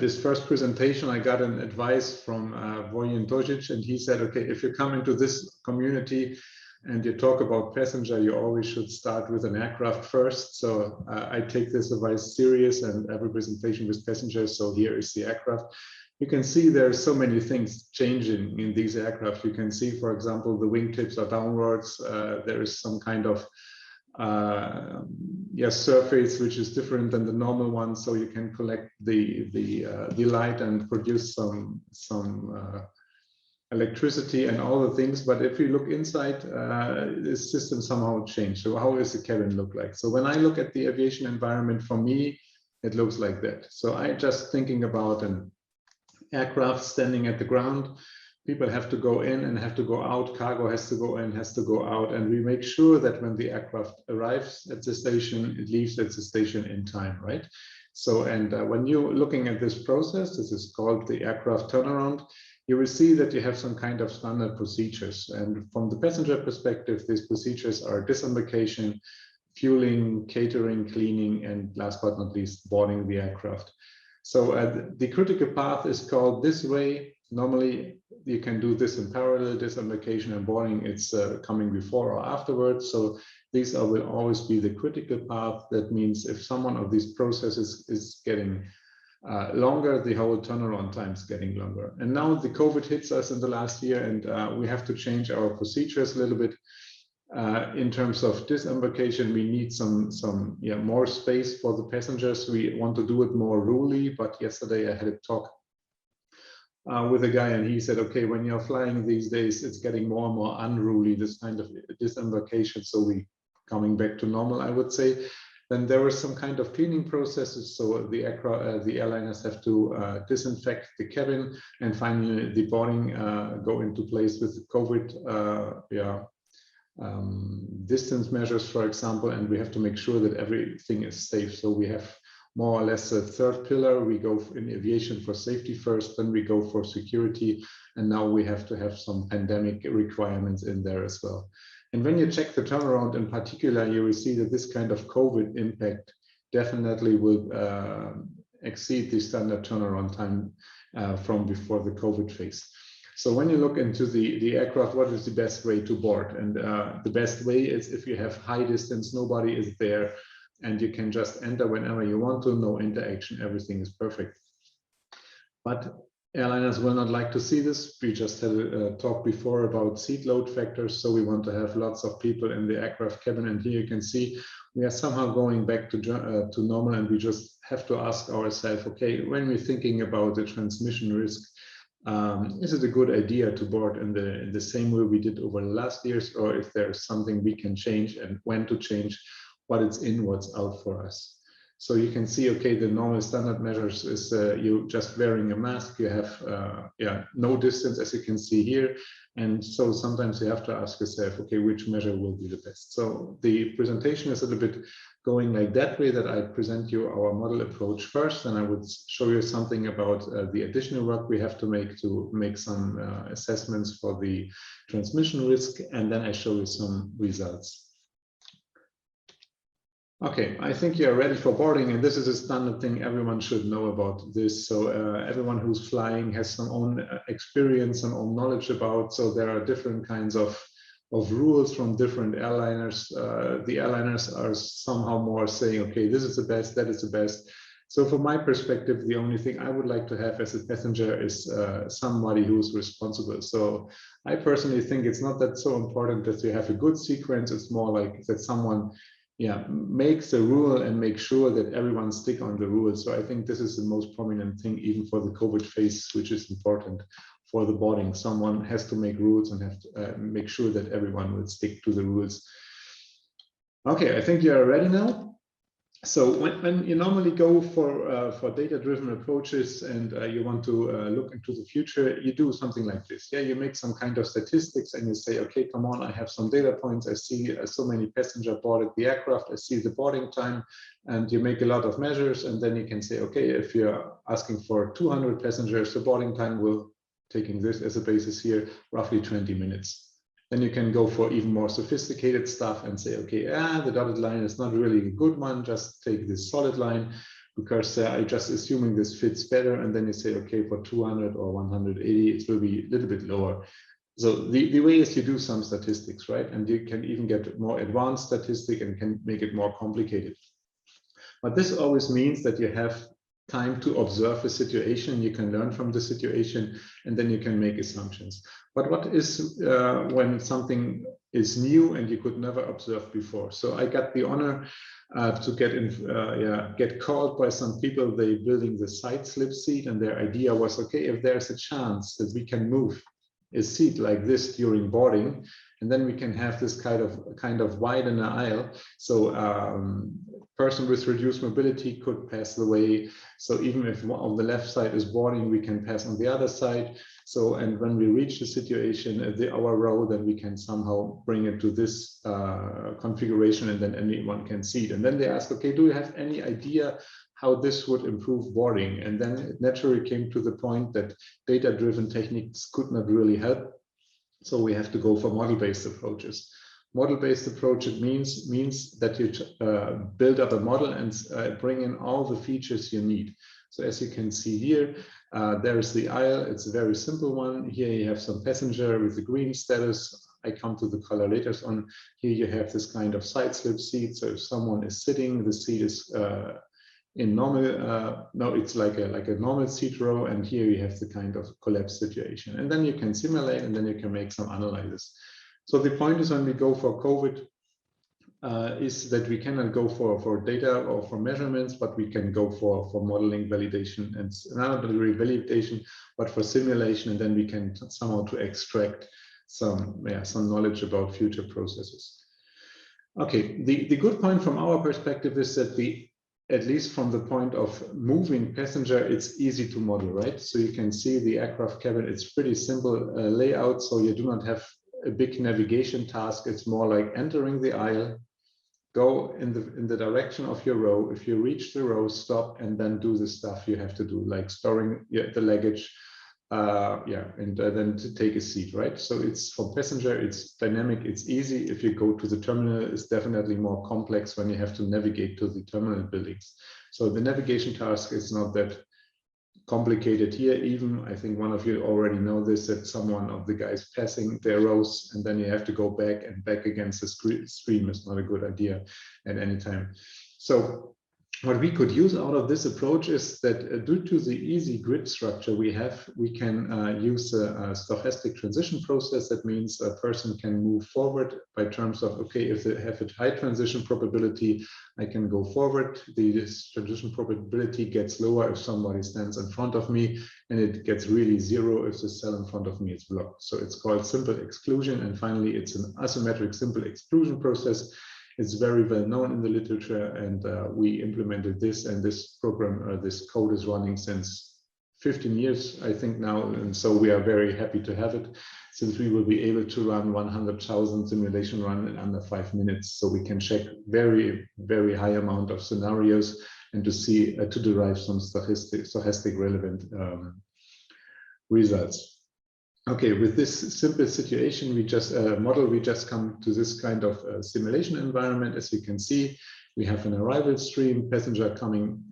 this first presentation, I got an advice from Vojen Tojic, and he said, okay, if you come into this community and you talk about passenger, you always should start with an aircraft first. So I take this advice serious, and every presentation with passengers. So here is the aircraft. You can see there are so many things changing in these aircraft. You can see, for example, the wingtips are downwards. There is some kind of surface which is different than the normal one, so you can collect the light and produce some electricity and all the things. But if you look inside, the system somehow changed. So how does the cabin look like? So when I look at the aviation environment, for me, it looks like that. So I just thinking about an aircraft standing at the ground. People have to go in and have to go out. Cargo has to go in, has to go out. And we make sure that when the aircraft arrives at the station, it leaves at the station in time, right? So, and when you're looking at this process, this is called the aircraft turnaround, you will see that you have some kind of standard procedures. And from the passenger perspective, these procedures are disembarkation, fueling, catering, cleaning, and last but not least, boarding the aircraft. So the critical path is called this way. Normally, you can do this in parallel, disembarkation and boarding. It's coming before or afterwards. So these will always be the critical path. That means if someone of these processes is getting longer, the whole turnaround time is getting longer. And now the COVID hits us in the last year, and we have to change our procedures a little bit. In terms of disembarkation, we need some more space for the passengers. We want to do it more rulely, but yesterday I had a talk with a guy, and he said, okay, when you're flying these days, it's getting more and more unruly, this kind of disembarkation. So we coming back to normal, I would say. Then there was some kind of cleaning processes. So the airliners have to disinfect the cabin, and finally the boarding go into place with the COVID distance measures, for example, and we have to make sure that everything is safe. So we have more or less a third pillar. We go in aviation for safety first, then we go for security, and now we have to have some pandemic requirements in there as well. And when you check the turnaround in particular, you will see that this kind of COVID impact definitely will exceed the standard turnaround time from before the COVID phase. So when you look into the aircraft, what is the best way to board? And the best way is if you have high distance, nobody is there, and you can just enter whenever you want to, no interaction, everything is perfect. But airliners will not like to see this. We just had a talk before about seat load factors. So we want to have lots of people in the aircraft cabin. And here you can see we are somehow going back to normal, and we just have to ask ourselves, okay, when we're thinking about the transmission risk, is it a good idea to board in the same way we did over the last years, or if there's something we can change and when to change, what it's in, what's out for us. So you can see, okay, the normal standard measures is you just wearing a mask, you have no distance, as you can see here. And so sometimes you have to ask yourself, okay, which measure will be the best? So the presentation is a little bit going like that way, that I present you our model approach first, and I would show you something about the additional work we have to make some assessments for the transmission risk, and then I show you some results. Okay, I think you're ready for boarding, and this is a standard thing everyone should know about this. So everyone who's flying has some own experience, some own knowledge about, so there are different kinds of rules from different airliners. The airliners are somehow more saying, okay, this is the best, that is the best. So from my perspective, the only thing I would like to have as a passenger is somebody who's responsible. So I personally think it's not that so important that you have a good sequence. It's more like that someone makes the rule and make sure that everyone stick on the rules. So I think this is the most prominent thing, even for the COVID phase, which is important for the boarding. Someone has to make rules and have to make sure that everyone will stick to the rules. Okay, I think you are ready now. So when you normally go for data-driven approaches and you want to look into the future, you do something like this. Yeah, you make some kind of statistics and you say, okay, come on, I have some data points. I see so many passengers boarded the aircraft. I see the boarding time, and you make a lot of measures. And then you can say, okay, if you're asking for 200 passengers, the boarding time will, taking this as a basis here, roughly 20 minutes. Then you can go for even more sophisticated stuff and say, okay, the dotted line is not really a good one. Just take this solid line, because I just assuming this fits better. And then you say, okay, for 200 or 180, it will be a little bit lower. So the way is you do some statistics, right? And you can even get more advanced statistic and can make it more complicated. But this always means that you have time to observe a situation, you can learn from the situation, and then you can make assumptions. But what is when something is new and you could never observe before? So I got the honor to get called by some people. They building the side slip seat, and their idea was, okay, if there's a chance that we can move a seat like this during boarding, and then we can have this kind of widen the aisle. So person with reduced mobility could pass the way. So even if on the left side is boarding, we can pass on the other side. So, and when we reach the situation at our row, then we can somehow bring it to this configuration, and then anyone can see it. And then they ask, okay, do you have any idea how this would improve boarding? And then it naturally came to the point that data-driven techniques could not really help. So we have to go for model-based approaches. Model-based approach, it means that you build up a model and bring in all the features you need. So as you can see here, there is the aisle. It's a very simple one. Here you have some passenger with the green status. I come to the color later on. Here you have this kind of side slip seat. So if someone is sitting, the seat is in normal, no, it's like a normal seat row. And here you have the kind of collapse situation. And then you can simulate, and then you can make some analysis. So the point is, when we go for COVID, is that we cannot go for data or for measurements, but we can go for modeling validation and not really validation, but for simulation, and then we can somehow to extract some knowledge about future processes. Okay, the good point from our perspective is that at least from the point of moving passenger, it's easy to model, right? So you can see the aircraft cabin, it's pretty simple layout, so you do not have a big navigation task. It's more like entering the aisle, go in the direction of your row. If you reach the row, stop, and then do the stuff you have to do, like storing the luggage, and then to take a seat, right? So it's for passenger, it's dynamic, it's easy. If you go to the terminal, it's definitely more complex when you have to navigate to the terminal buildings. So the navigation task is not that complicated here. Even I think one of you already know this, that someone of the guys passing their rows and then you have to go back and back against the stream is not a good idea at any time. So what we could use out of this approach is that due to the easy grid structure we have, we can use a stochastic transition process. That means a person can move forward by terms of, okay, if they have a high transition probability, I can go forward. This transition probability gets lower if somebody stands in front of me, and it gets really zero if the cell in front of me is blocked. So it's called simple exclusion. And finally, it's an asymmetric simple exclusion process. It's very well known in the literature, and we implemented this, and this program, this code is running since 15 years, I think now. And so we are very happy to have it, since we will be able to run 100,000 simulation run in under 5 minutes. So we can check very, very high amount of scenarios and to see, to derive some stochastic relevant results. Okay, with this simple situation, we just come to this kind of simulation environment. As you can see, we have an arrival stream, passenger coming,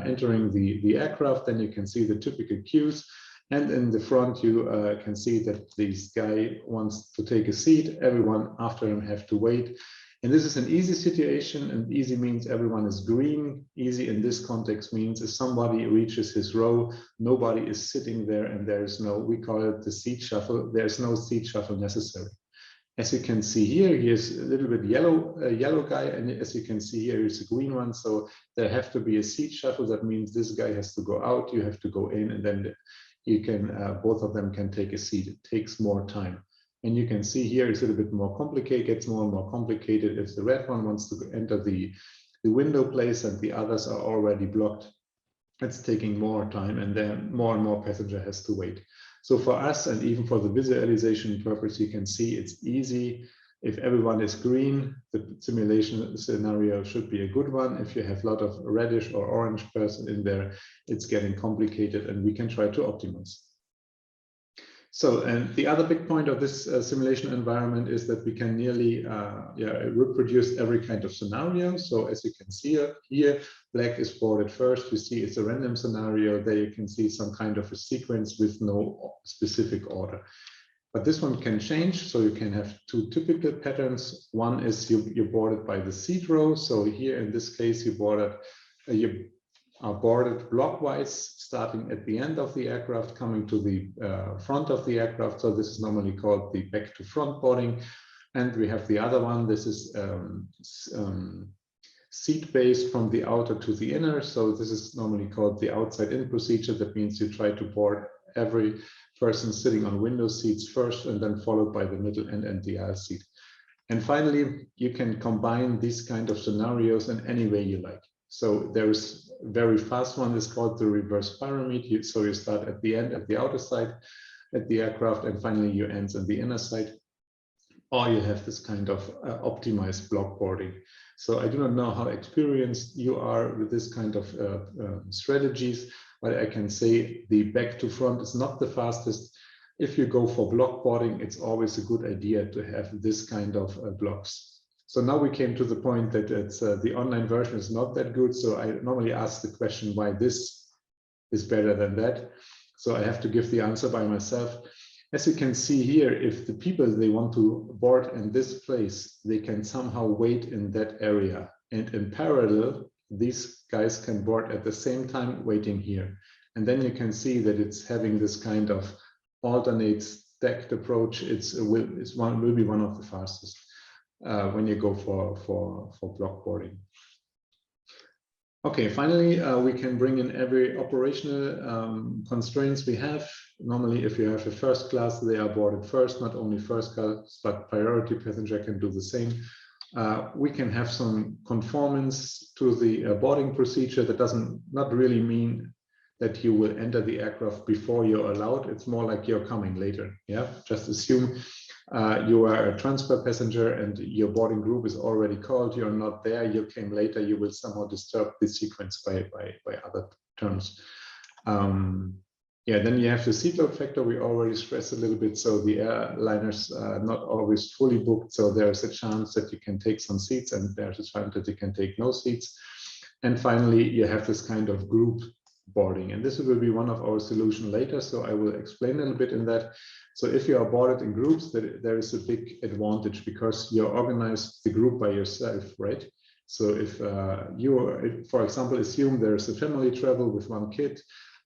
entering the aircraft. Then you can see the typical queues. And in the front, you can see that this guy wants to take a seat. Everyone after him have to wait. And this is an easy situation, and easy means everyone is green. Easy in this context means if somebody reaches his row, nobody is sitting there, and there is no, we call it the seat shuffle. There's no seat shuffle necessary. As you can see here, here's a little bit yellow guy, and as you can see here, here's a green one. So there have to be a seat shuffle. That means this guy has to go out, you have to go in, and then you can, both of them can take a seat. It takes more time. And you can see here it's a little bit more complicated, gets more and more complicated if the red one wants to enter the window place and the others are already blocked. It's taking more time, and then more and more passenger has to wait. So for us, and even for the visualization purpose, you can see it's easy. If everyone is green, the simulation scenario should be a good one. If you have a lot of reddish or orange person in there, it's getting complicated, and we can try to optimize. So, and the other big point of this simulation environment is that we can nearly reproduce every kind of scenario. So as you can see here, black is boarded first. You see it's a random scenario. There you can see some kind of a sequence with no specific order. But this one can change. So you can have two typical patterns. One is you're boarded by the seat row. So here in this case, you are boarded blockwise, starting at the end of the aircraft, coming to the front of the aircraft. So this is normally called the back to front boarding. And we have the other one. This is seat based from the outer to the inner. So this is normally called the outside in procedure. That means you try to board every person sitting on window seats first, and then followed by the middle and the aisle seat. And finally, you can combine these kind of scenarios in any way you like. So there is a very fast one, is called the reverse pyramid. So you start at the end, at the outer side, at the aircraft, and finally you end on the inner side. Or you have this kind of optimized block boarding. So I do not know how experienced you are with this kind of strategies, but I can say the back to front is not the fastest. If you go for block boarding, it's always a good idea to have this kind of blocks. So now we came to the point that it's, the online version is not that good. So I normally ask the question why this is better than that. So I have to give the answer by myself. As you can see here, if the people they want to board in this place, they can somehow wait in that area. And in parallel, these guys can board at the same time waiting here. And then you can see that it's having this kind of alternate stacked approach. Will be one of the fastest when you go for block boarding. Okay, finally, we can bring in every operational constraints we have. Normally, if you have a first class, they are boarded first, not only first class, but priority passenger can do the same. We can have some conformance to the boarding procedure. That doesn't not really mean that you will enter the aircraft before you're allowed. It's more like you're coming later. Yeah, just assume you are a transfer passenger and your boarding group is already called. You're not there. You came later. You will somehow disturb the sequence by other terms. Yeah, then you have the seat load factor. We already stressed a little bit. So the airliners are not always fully booked. So there's a chance that you can take some seats, and there's a chance that you can take no seats. And finally, you have this kind of group boarding. And this will be one of our solutions later. So I will explain a little bit in that. So if you are boarded in groups, there is a big advantage because you organize the group by yourself, right? So if for example, assume there's a family travel with one kid,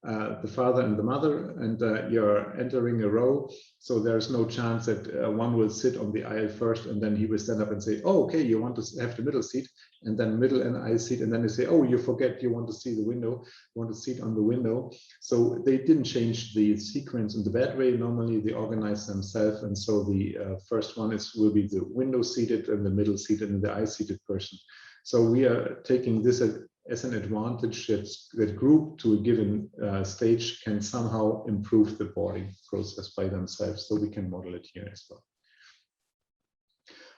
the father and the mother, and you're entering a row. So there's no chance that one will sit on the aisle first and then he will stand up and say, oh, okay, you want to have the middle seat, and then middle and aisle seat, and then they say, oh, you forget you want to see the window, you want to sit on the window. So they didn't change the sequence in the bad way. Normally they organize themselves, and so the first one will be the window seated, and the middle seated, and the aisle seated person. So we are taking this as an advantage that group to a given stage can somehow improve the boarding process by themselves. So we can model it here as well.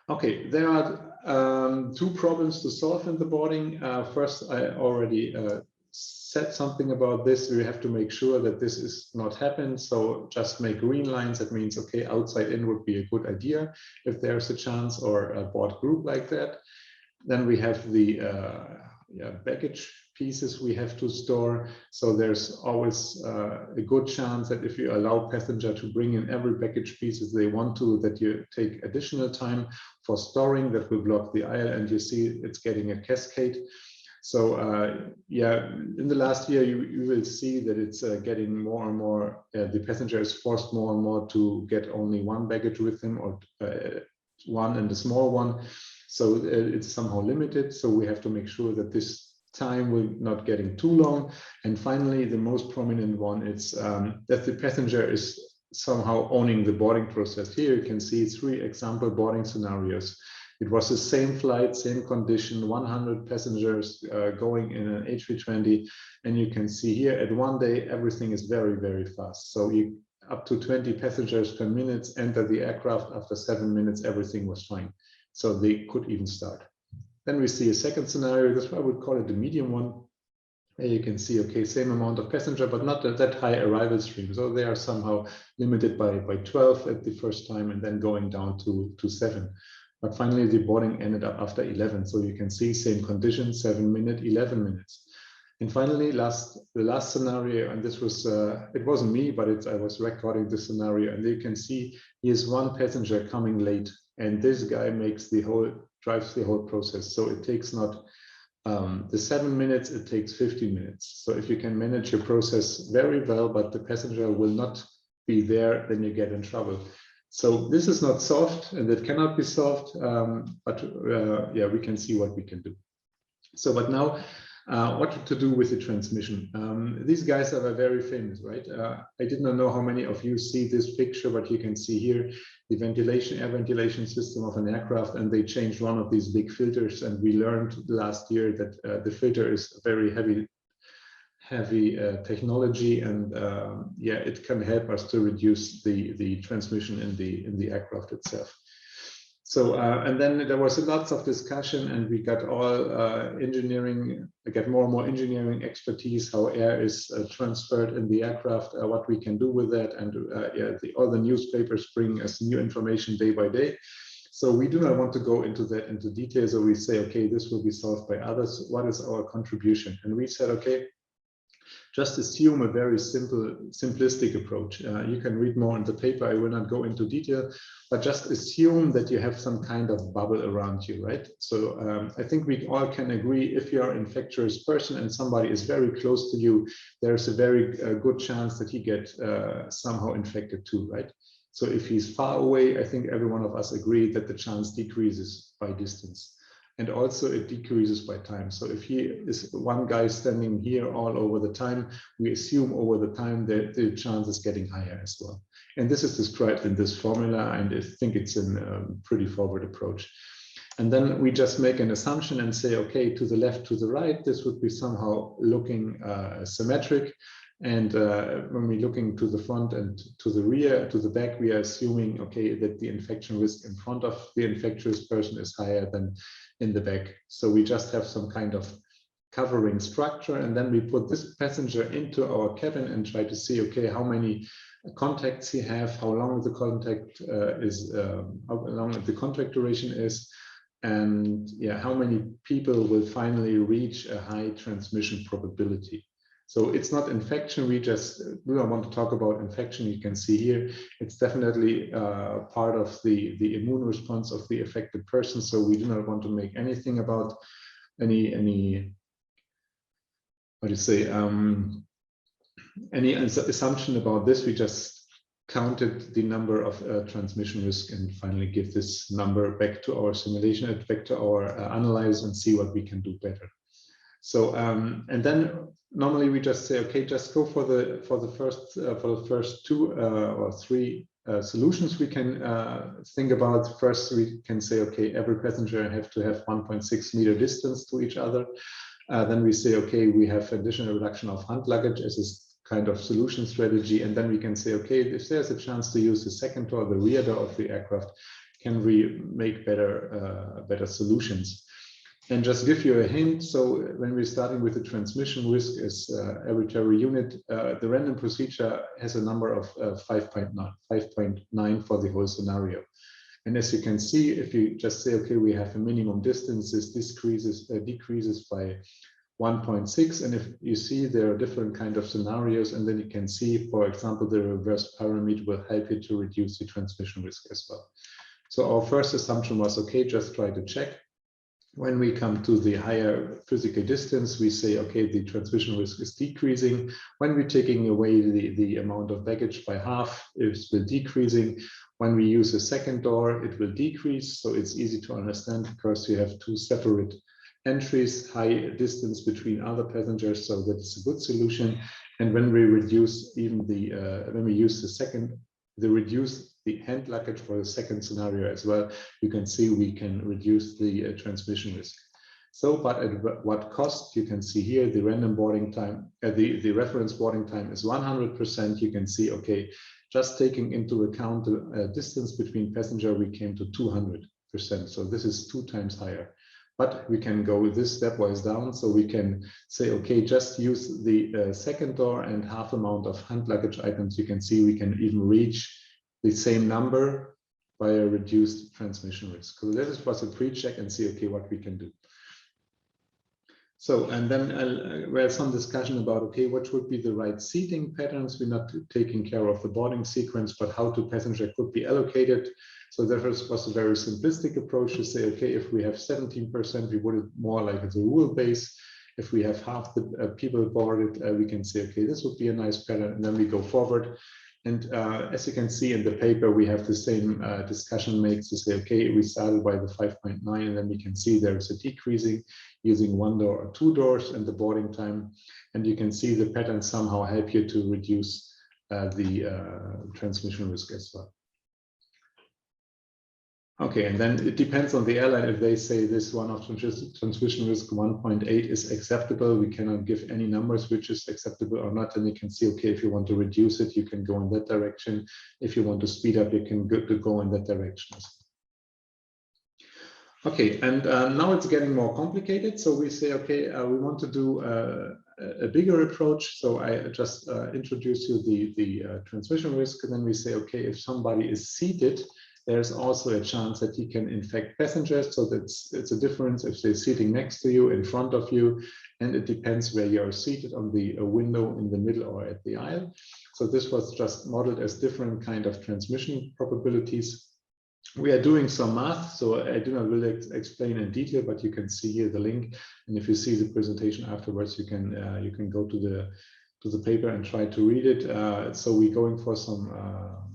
Okay, there are two problems to solve in the boarding. First, I already said something about this. We have to make sure that this is not happen. So just make green lines. That means, okay, outside in would be a good idea if there's a chance, or a board group like that. Then we have the baggage pieces we have to store. So there's always a good chance that if you allow passenger to bring in every baggage pieces they want to, that you take additional time for storing. That will block the aisle, and you see it's getting a cascade. So yeah, in the last year, you will see that it's getting more and more, the passenger is forced more and more to get only one baggage with him, or one and a small one. So it's somehow limited. So we have to make sure that this time will not getting too long. And finally, the most prominent one is that the passenger is somehow owning the boarding process. Here you can see 3 example boarding scenarios. It was the same flight, same condition, 100 passengers going in an A320. And you can see here at one day, everything is very, very fast. So up to 20 passengers per minute enter the aircraft. After 7 minutes, everything was fine. So they could even start. Then we see a second scenario. This I would call it the medium one. Here you can see, okay, same amount of passenger, but not that high arrival stream. So they are somehow limited by 12 at the first time, and then going down to 7. But finally, the boarding ended up after 11. So you can see same condition, 7 minutes, 11 minutes. And finally, the last scenario, and this was, it wasn't me, but I was recording the scenario, and you can see here's one passenger coming late, and this guy drives the whole process. So it takes not the 7 minutes, it takes 15 minutes. So if you can manage your process very well, but the passenger will not be there, then you get in trouble. So this is not solved, and it cannot be solved, but yeah, we can see what we can do. So, but now, what to do with the transmission. These guys are very famous, right? I did not know how many of you see this picture, but you can see here the air ventilation system of an aircraft, and they changed one of these big filters. And we learned last year that the filter is a very heavy technology, and yeah, it can help us to reduce the transmission in the aircraft itself. So and then there was lots of discussion, and we got all more and more engineering expertise, how air is transferred in the aircraft, what we can do with that, and yeah, all the newspapers bring us new information day by day. So we do not want to go into detail. So we say, okay, this will be solved by others. What is our contribution? And we said, okay, Just assume a very simplistic approach. You can read more in the paper. I will not go into detail, but just assume that you have some kind of bubble around you, right? So I think we all can agree, if you are an infectious person and somebody is very close to you, there's a very good chance that he gets somehow infected too, right? So if he's far away, I think every one of us agree that the chance decreases by distance. And also it decreases by time. So if he is one guy standing here all over the time, we assume over the time that the chance is getting higher as well. And this is described in this formula, and I think it's a pretty forward approach. And then we just make an assumption and say, okay, to the left, to the right, this would be somehow looking symmetric. And when we're looking to the front and to the rear, to the back, we are assuming, okay, that the infection risk in front of the infectious person is higher than in the back. So we just have some kind of covering structure, and then we put this passenger into our cabin and try to see, okay, how many contacts he have, how long the contact how long the contact duration is, and yeah, how many people will finally reach a high transmission probability. So it's not infection. We don't want to talk about infection. You can see here, it's definitely part of the immune response of the affected person. So we do not want to make anything about any what do you say, any assumption about this. We just counted the number of transmission risk and finally give this number back to our simulation, back to our analyzer, and see what we can do better. So and then normally we just say, okay, just go for the first two or three solutions we can think about. First, we can say, okay, every passenger have to have 1.6 meter distance to each other. Then we say, okay, we have additional reduction of hand luggage as a kind of solution strategy. And then we can say, okay, if there's a chance to use the second door, the rear door of the aircraft, can we make better solutions? And just give you a hint. So when we're starting with the transmission risk as arbitrary unit, the random procedure has a number of 5.9 for the whole scenario. And as you can see, if you just say, okay, we have a minimum distance, this decreases by 1.6. And if you see, there are different kind of scenarios, and then you can see, for example, the reverse parameter will help you to reduce the transmission risk as well. So our first assumption was, okay, just try to check. When we come to the higher physical distance, we say, okay, the transmission risk is decreasing. When we're taking away the amount of baggage by half, it's still decreasing. When we use a second door, it will decrease. So it's easy to understand because you have two separate entries, high distance between other passengers. So that is a good solution. And when we reduce even when we use reduce the hand luggage for the second scenario as well, you can see we can reduce the transmission risk. So, but at what cost? You can see here the random boarding time, the reference boarding time is 100%. You can see, okay, just taking into account the distance between passenger, we came to 200%. So this is 2 times higher. But we can go this stepwise down. So we can say, okay, just use the second door and half amount of hand luggage items. You can see we can even reach the same number by a reduced transmission risk. So this was a pre-check and see, okay, what we can do. So, and then we had some discussion about, okay, what would be the right seating patterns? We're not taking care of the boarding sequence, but how to passenger could be allocated. So that was a very simplistic approach to say, okay, if we have 17%, we would it more like as a rule base. If we have half the people boarded, we can say, okay, this would be a nice pattern, and then we go forward. And as you can see in the paper, we have the same discussion makes to say, okay, we started by the 5.9, and then we can see there's a decreasing using 1 door or 2 doors and the boarding time. And you can see the patterns somehow help you to reduce the transmission risk as well. Okay, and then it depends on the airline. If they say this one of transmission risk 1.8 is acceptable, we cannot give any numbers which is acceptable or not. And you can see, okay, if you want to reduce it, you can go in that direction. If you want to speed up, you can go in that direction. Okay, and now it's getting more complicated. So we say, okay, we want to do a bigger approach. So I just introduce you the transmission risk, and then we say, okay, if somebody is seated there's also a chance that he can infect passengers. So it's a difference if they're sitting next to you, in front of you, and it depends where you're seated, on the window, in the middle, or at the aisle. So this was just modeled as different kind of transmission probabilities. We are doing some math, so I do not really explain in detail, but you can see here the link. And if you see the presentation afterwards, you can go to the paper and try to read it. So we're going for some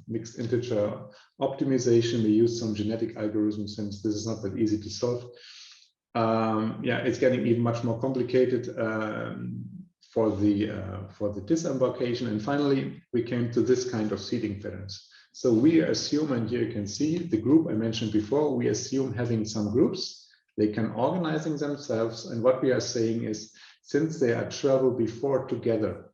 mixed integer optimization. We use some genetic algorithms, since this is not that easy to solve. Yeah, it's getting even much more complicated for the disembarkation. And finally, we came to this kind of seating patterns. So we assume, and here you can see the group I mentioned before, we assume having some groups, they can organizing themselves. And what we are saying is, since they are traveled before together,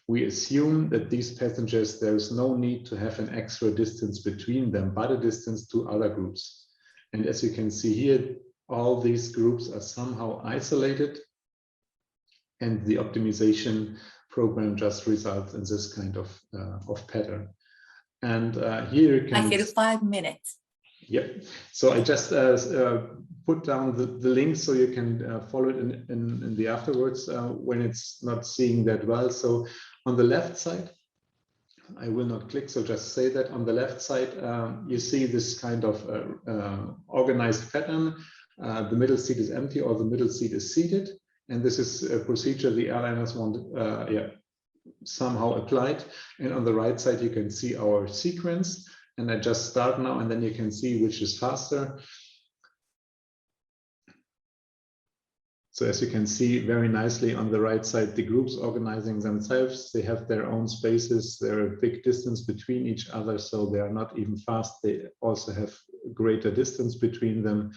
we assume that these passengers, there is no need to have an extra distance between them, but a distance to other groups. And as you can see here, all these groups are somehow isolated, and the optimization program just results in this kind of pattern. And here you can— I get 5 minutes. Yep. So I just put down the link so you can follow it in the afterwards when it's not seeing that well. So on the left side, I will not click, so just say that on the left side, you see this kind of organized pattern. The middle seat is empty, or the middle seat is seated. And this is a procedure the airliners want somehow applied. And on the right side, you can see our sequence. And I just start now, and then you can see which is faster. So as you can see very nicely on the right side, the groups organizing themselves, they have their own spaces. There are a big distance between each other, so they are not even fast. They also have greater distance between them.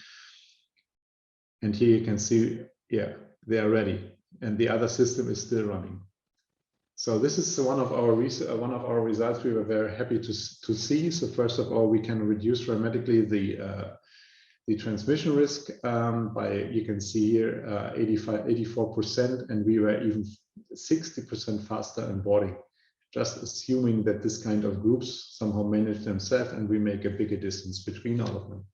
And here you can see, yeah, they are ready, and the other system is still running. So this is one of our results we were very happy to see. So first of all, we can reduce dramatically the transmission risk by, you can see here, 84%, and we were even 60% faster in boarding, just assuming that this kind of groups somehow manage themselves, and we make a bigger distance between all of them.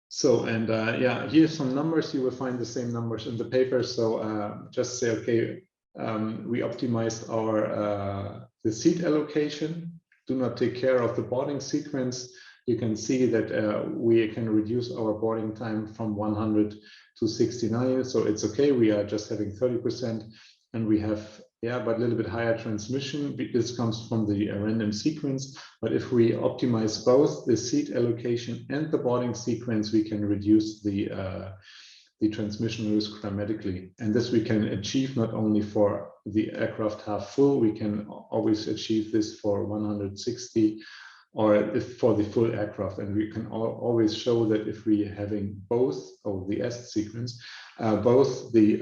So, and yeah, here's some numbers. You will find the same numbers in the paper. So just say, okay, we optimized our the seat allocation, do not take care of the boarding sequence. You can see that we can reduce our boarding time from 100 to 69. So it's okay. We are just having 30%, and we have, yeah, but a little bit higher transmission. This comes from the random sequence. But if we optimize both the seat allocation and the boarding sequence, we can reduce the transmission risk dramatically. And this we can achieve not only for the aircraft half full, we can always achieve this for 160, or if for the full aircraft. And we can always show that if we having both, the S sequence, both the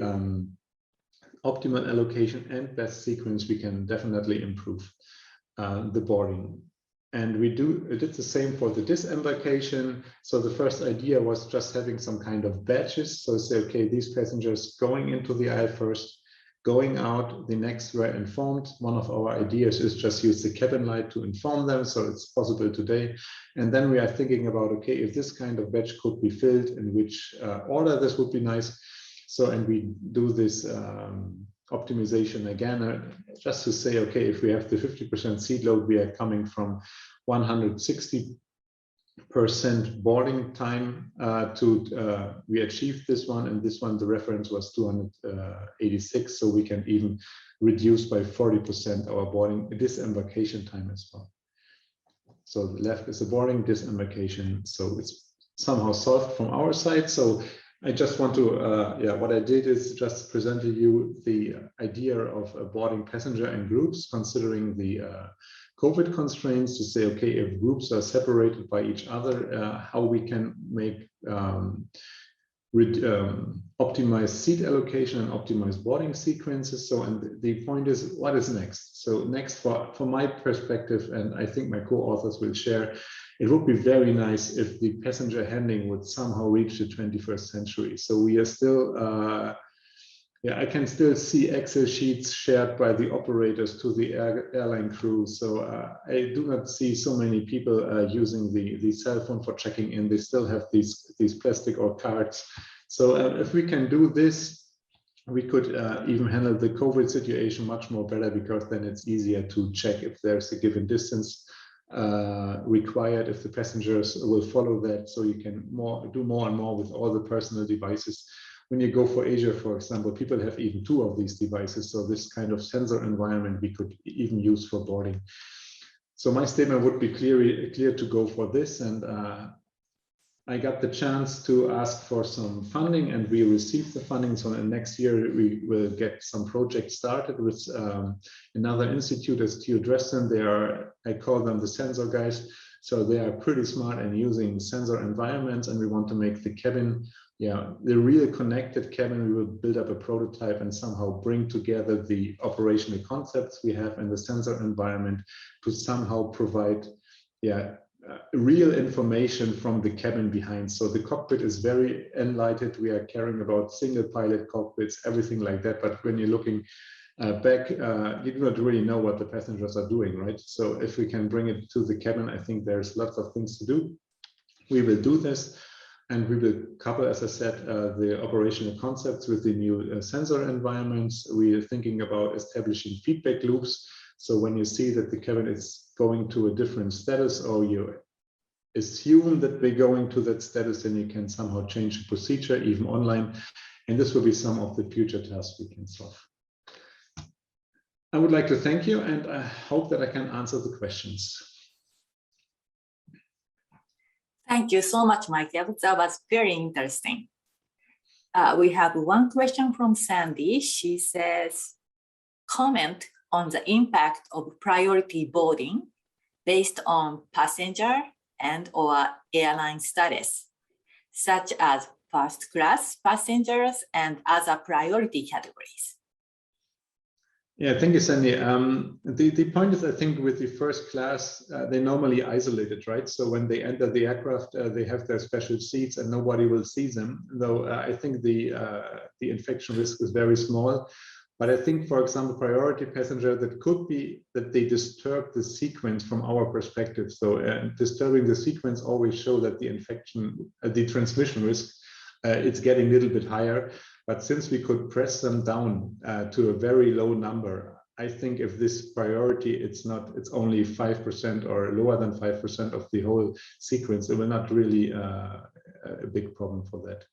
optimal allocation and best sequence, we can definitely improve the boarding. And we did the same for the disembarkation. So the first idea was just having some kind of badges. So say, okay, these passengers going into the aisle first, going out, the next were informed. One of our ideas is just use the cabin light to inform them. So it's possible today. And then we are thinking about, okay, if this kind of badge could be filled, in which order, this would be nice. So, and we do this optimization again, just to say, okay, if we have the 50% seat load, we are coming from 160% boarding time to, we achieved this one, and this one, the reference was 286. So we can even reduce by 40% our boarding disembarkation time as well. So the left is the boarding, disembarkation. So it's somehow solved from our side. So I just want to, yeah, what I did is just present to you the idea of boarding passenger in groups, considering the COVID constraints, to say, okay, if groups are separated by each other, how we can make optimize seat allocation and optimize boarding sequences. So, and the point is, what is next? So next, from my perspective, and I think my co-authors will share, it would be very nice if the passenger handling would somehow reach the 21st century. So we are still Yeah, I can still see Excel sheets shared by the operators to the airline crew. So I do not see so many people using the cell phone for checking in. They still have these plastic or cards. So if we can do this, we could even handle the COVID situation much more better, because then it's easier to check if there's a given distance required, if the passengers will follow that. So you can do more and more with all the personal devices. When you go for Asia, for example, people have even 2 of these devices. So this kind of sensor environment we could even use for boarding. So my statement would be clear to go for this. And I got the chance to ask for some funding, and we received the funding. So next year we will get some projects started with another institute, as Theo addressed them. They are, I call them the sensor guys. So they are pretty smart in using sensor environments, and we want to make the cabin, the real connected cabin. We will build up a prototype and somehow bring together the operational concepts we have in the sensor environment to somehow provide, real information from the cabin behind. So the cockpit is very enlightened. We are caring about single pilot cockpits, everything like that. But when you're looking back, you do not really know what the passengers are doing, right? So if we can bring it to the cabin, I think there's lots of things to do. We will do this, and we will couple, as I said, the operational concepts with the new sensor environments. We are thinking about establishing feedback loops. So when you see that the cabin is going to a different status, or you assume that we're going to that status, then you can somehow change the procedure, even online. And this will be some of the future tasks we can solve. I would like to thank you, and I hope that I can answer the questions. Thank you so much, Michael. That was very interesting. We have one question from Sandy. She says, comment on the impact of priority boarding based on passenger and or airline status, such as first class passengers and other priority categories. Yeah, thank you, Sandy. The point is, I think with the first class, they normally isolated, right? So when they enter the aircraft, they have their special seats and nobody will see them. Though I think the infection risk is very small. But I think, for example, priority passenger, that could be that they disturb the sequence from our perspective. So disturbing the sequence always show that the infection, the transmission risk, it's getting a little bit higher. But since we could press them down to a very low number, I think if this priority, it's only 5% or lower than 5% of the whole sequence, it will not really a big problem for that.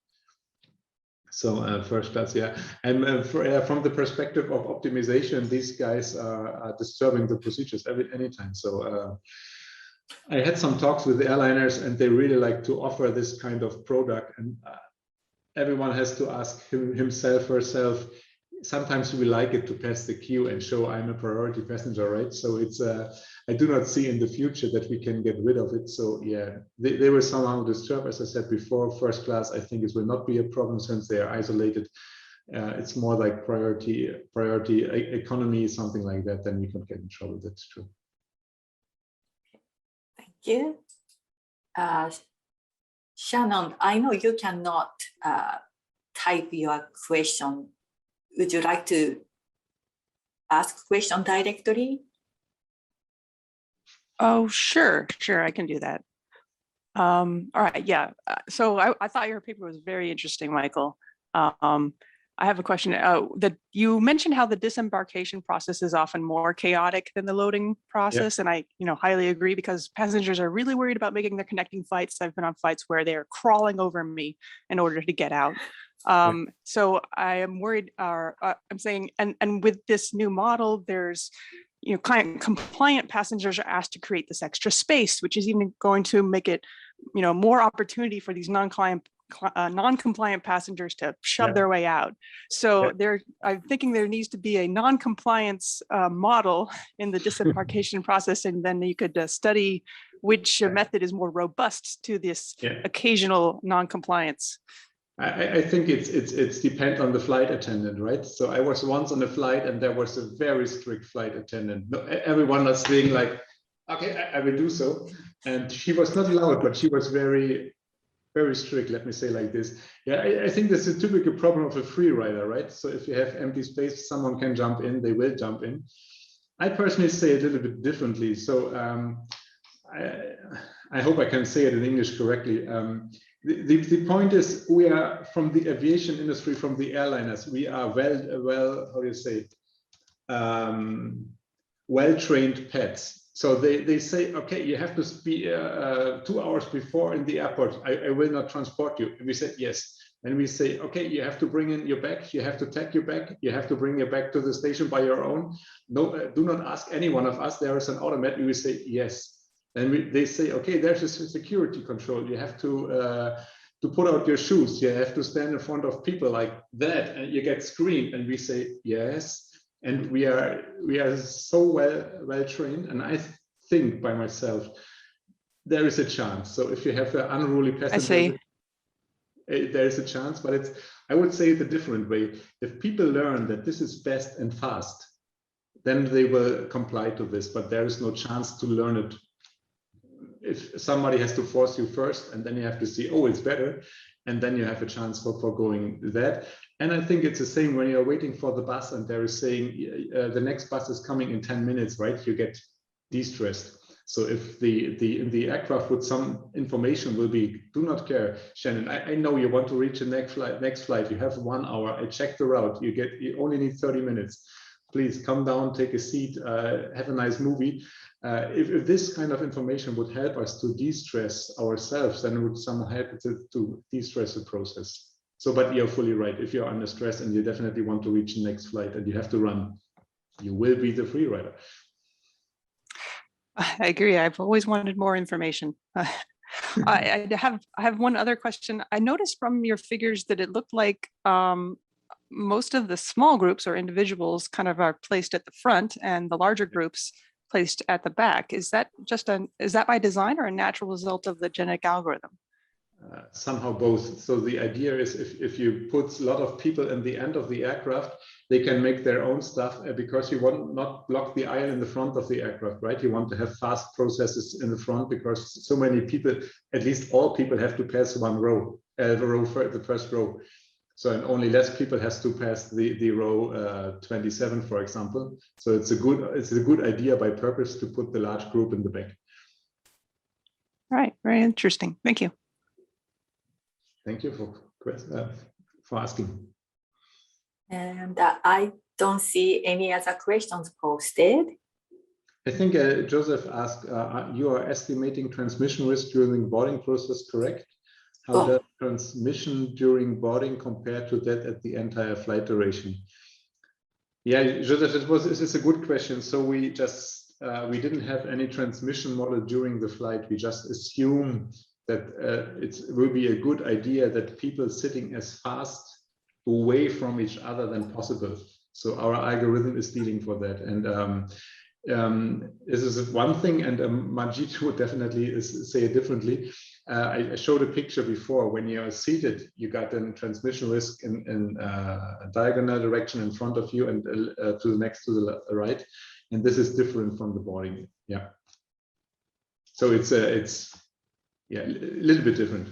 So first class, yeah. And from the perspective of optimization, these guys are disturbing the procedures anytime. So I had some talks with the airliners, and they really like to offer this kind of product. And everyone has to ask himself or herself. Sometimes we like it to pass the queue and show I'm a priority passenger, right? So it's I do not see in the future that we can get rid of it. So yeah, they will somehow disturb, as I said before. First class, I think it will not be a problem since they are isolated. It's more like priority economy, something like that. Then we can get in trouble. That's true. Thank you. Shannon, I know you cannot type your question. Would you like to ask question directly? Oh, sure, I can do that. All right, yeah. So I thought your paper was very interesting, Michael. I have a question. That you mentioned how the disembarkation process is often more chaotic than the loading process, and I, highly agree, because passengers are really worried about making their connecting flights. I've been on flights where they are crawling over me in order to get out. So I am worried. I'm saying, and with this new model, there's, client compliant passengers are asked to create this extra space, which is even going to make it, more opportunity for these non-compliant passengers to shove their way out. So I'm thinking there needs to be a non-compliance model in the disembarkation process, and then you could study which method is more robust to this occasional non-compliance. I think it's depend on the flight attendant, right? So I was once on a flight, and there was a very strict flight attendant. Everyone was saying like, okay, I will do so. And she was not loud, but she was very very strict, let me say like this. Yeah, I think that's a typical problem of a free rider, right? So if you have empty space, someone can jump in, they will jump in. I personally say it a little bit differently. So I hope I can say it in English correctly. The point is, we are from the aviation industry, from the airliners, we are well, how do you say, well-trained pets. So they say, okay, you have to be 2 hours before in the airport. I will not transport you. And we said, yes. And we say, okay, you have to bring in your bag. You have to tag your bag. You have to bring your bag to the station by your own. No, do not ask any one of us. There is an automat. We say, yes. And they say, okay, there's a security control. You have to put out your shoes. You have to stand in front of people like that, and you get screened. And we say, yes. And we are so well trained. And I think by myself, there is a chance. So if you have an unruly passenger, there is a chance. But I would say it a different way. If people learn that this is best and fast, then they will comply to this. But there is no chance to learn it. If somebody has to force you first, and then you have to see, oh, it's better, and then you have a chance for going that. And I think it's the same when you're waiting for the bus and they're saying the next bus is coming in 10 minutes, right? You get de-stressed. So if in the aircraft with some information will be, do not care, Shannon, I know you want to reach the next flight, you have 1 hour, I checked the route, you only need 30 minutes. Please come down, take a seat, have a nice movie. If this kind of information would help us to de-stress ourselves, then it would somehow help to de-stress the process. So, but you're fully right. If you're under stress and you definitely want to reach the next flight and you have to run, you will be the free rider. I agree. I've always wanted more information. I have one other question. I noticed from your figures that it looked like most of the small groups or individuals kind of are placed at the front and the larger groups placed at the back. Is that by design or a natural result of the genetic algorithm? Somehow both. So the idea is if you put a lot of people in the end of the aircraft, they can make their own stuff because you want not block the aisle in the front of the aircraft, right? You want to have fast processes in the front because so many people, at least all people, have to pass one row, the first row. So and only less people has to pass the row 27, for example. So it's a good idea by purpose to put the large group in the back. All right, very interesting. Thank you. Thank you for asking. And I don't see any other questions posted. I think Joseph asked, you are estimating transmission risk during the boarding process, correct? How does transmission during boarding compare to that at the entire flight duration? Yeah, Joseph, it's a good question. So we just, we didn't have any transmission model during the flight. We just assume that it will be a good idea that people sitting as fast away from each other than possible. So our algorithm is dealing for that. And this is one thing, and Manjit would definitely say it differently. I showed a picture before. When you are seated, you got a transmission risk in a diagonal direction in front of you and to the next to the right. And this is different from the boarding. Yeah. So it's yeah, a little bit different,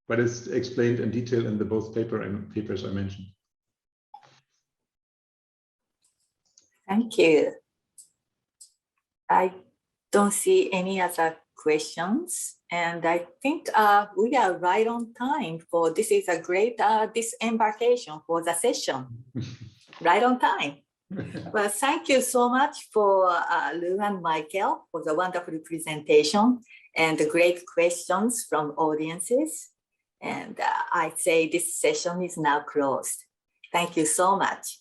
but it's explained in detail in the both papers I mentioned. Thank you. I don't see any other questions, and I think we are right on time for this is a great disembarkation for the session. Right on time. Well, thank you so much for Lou and Michael for the wonderful presentation and the great questions from audiences. And I'd say this session is now closed. Thank you so much.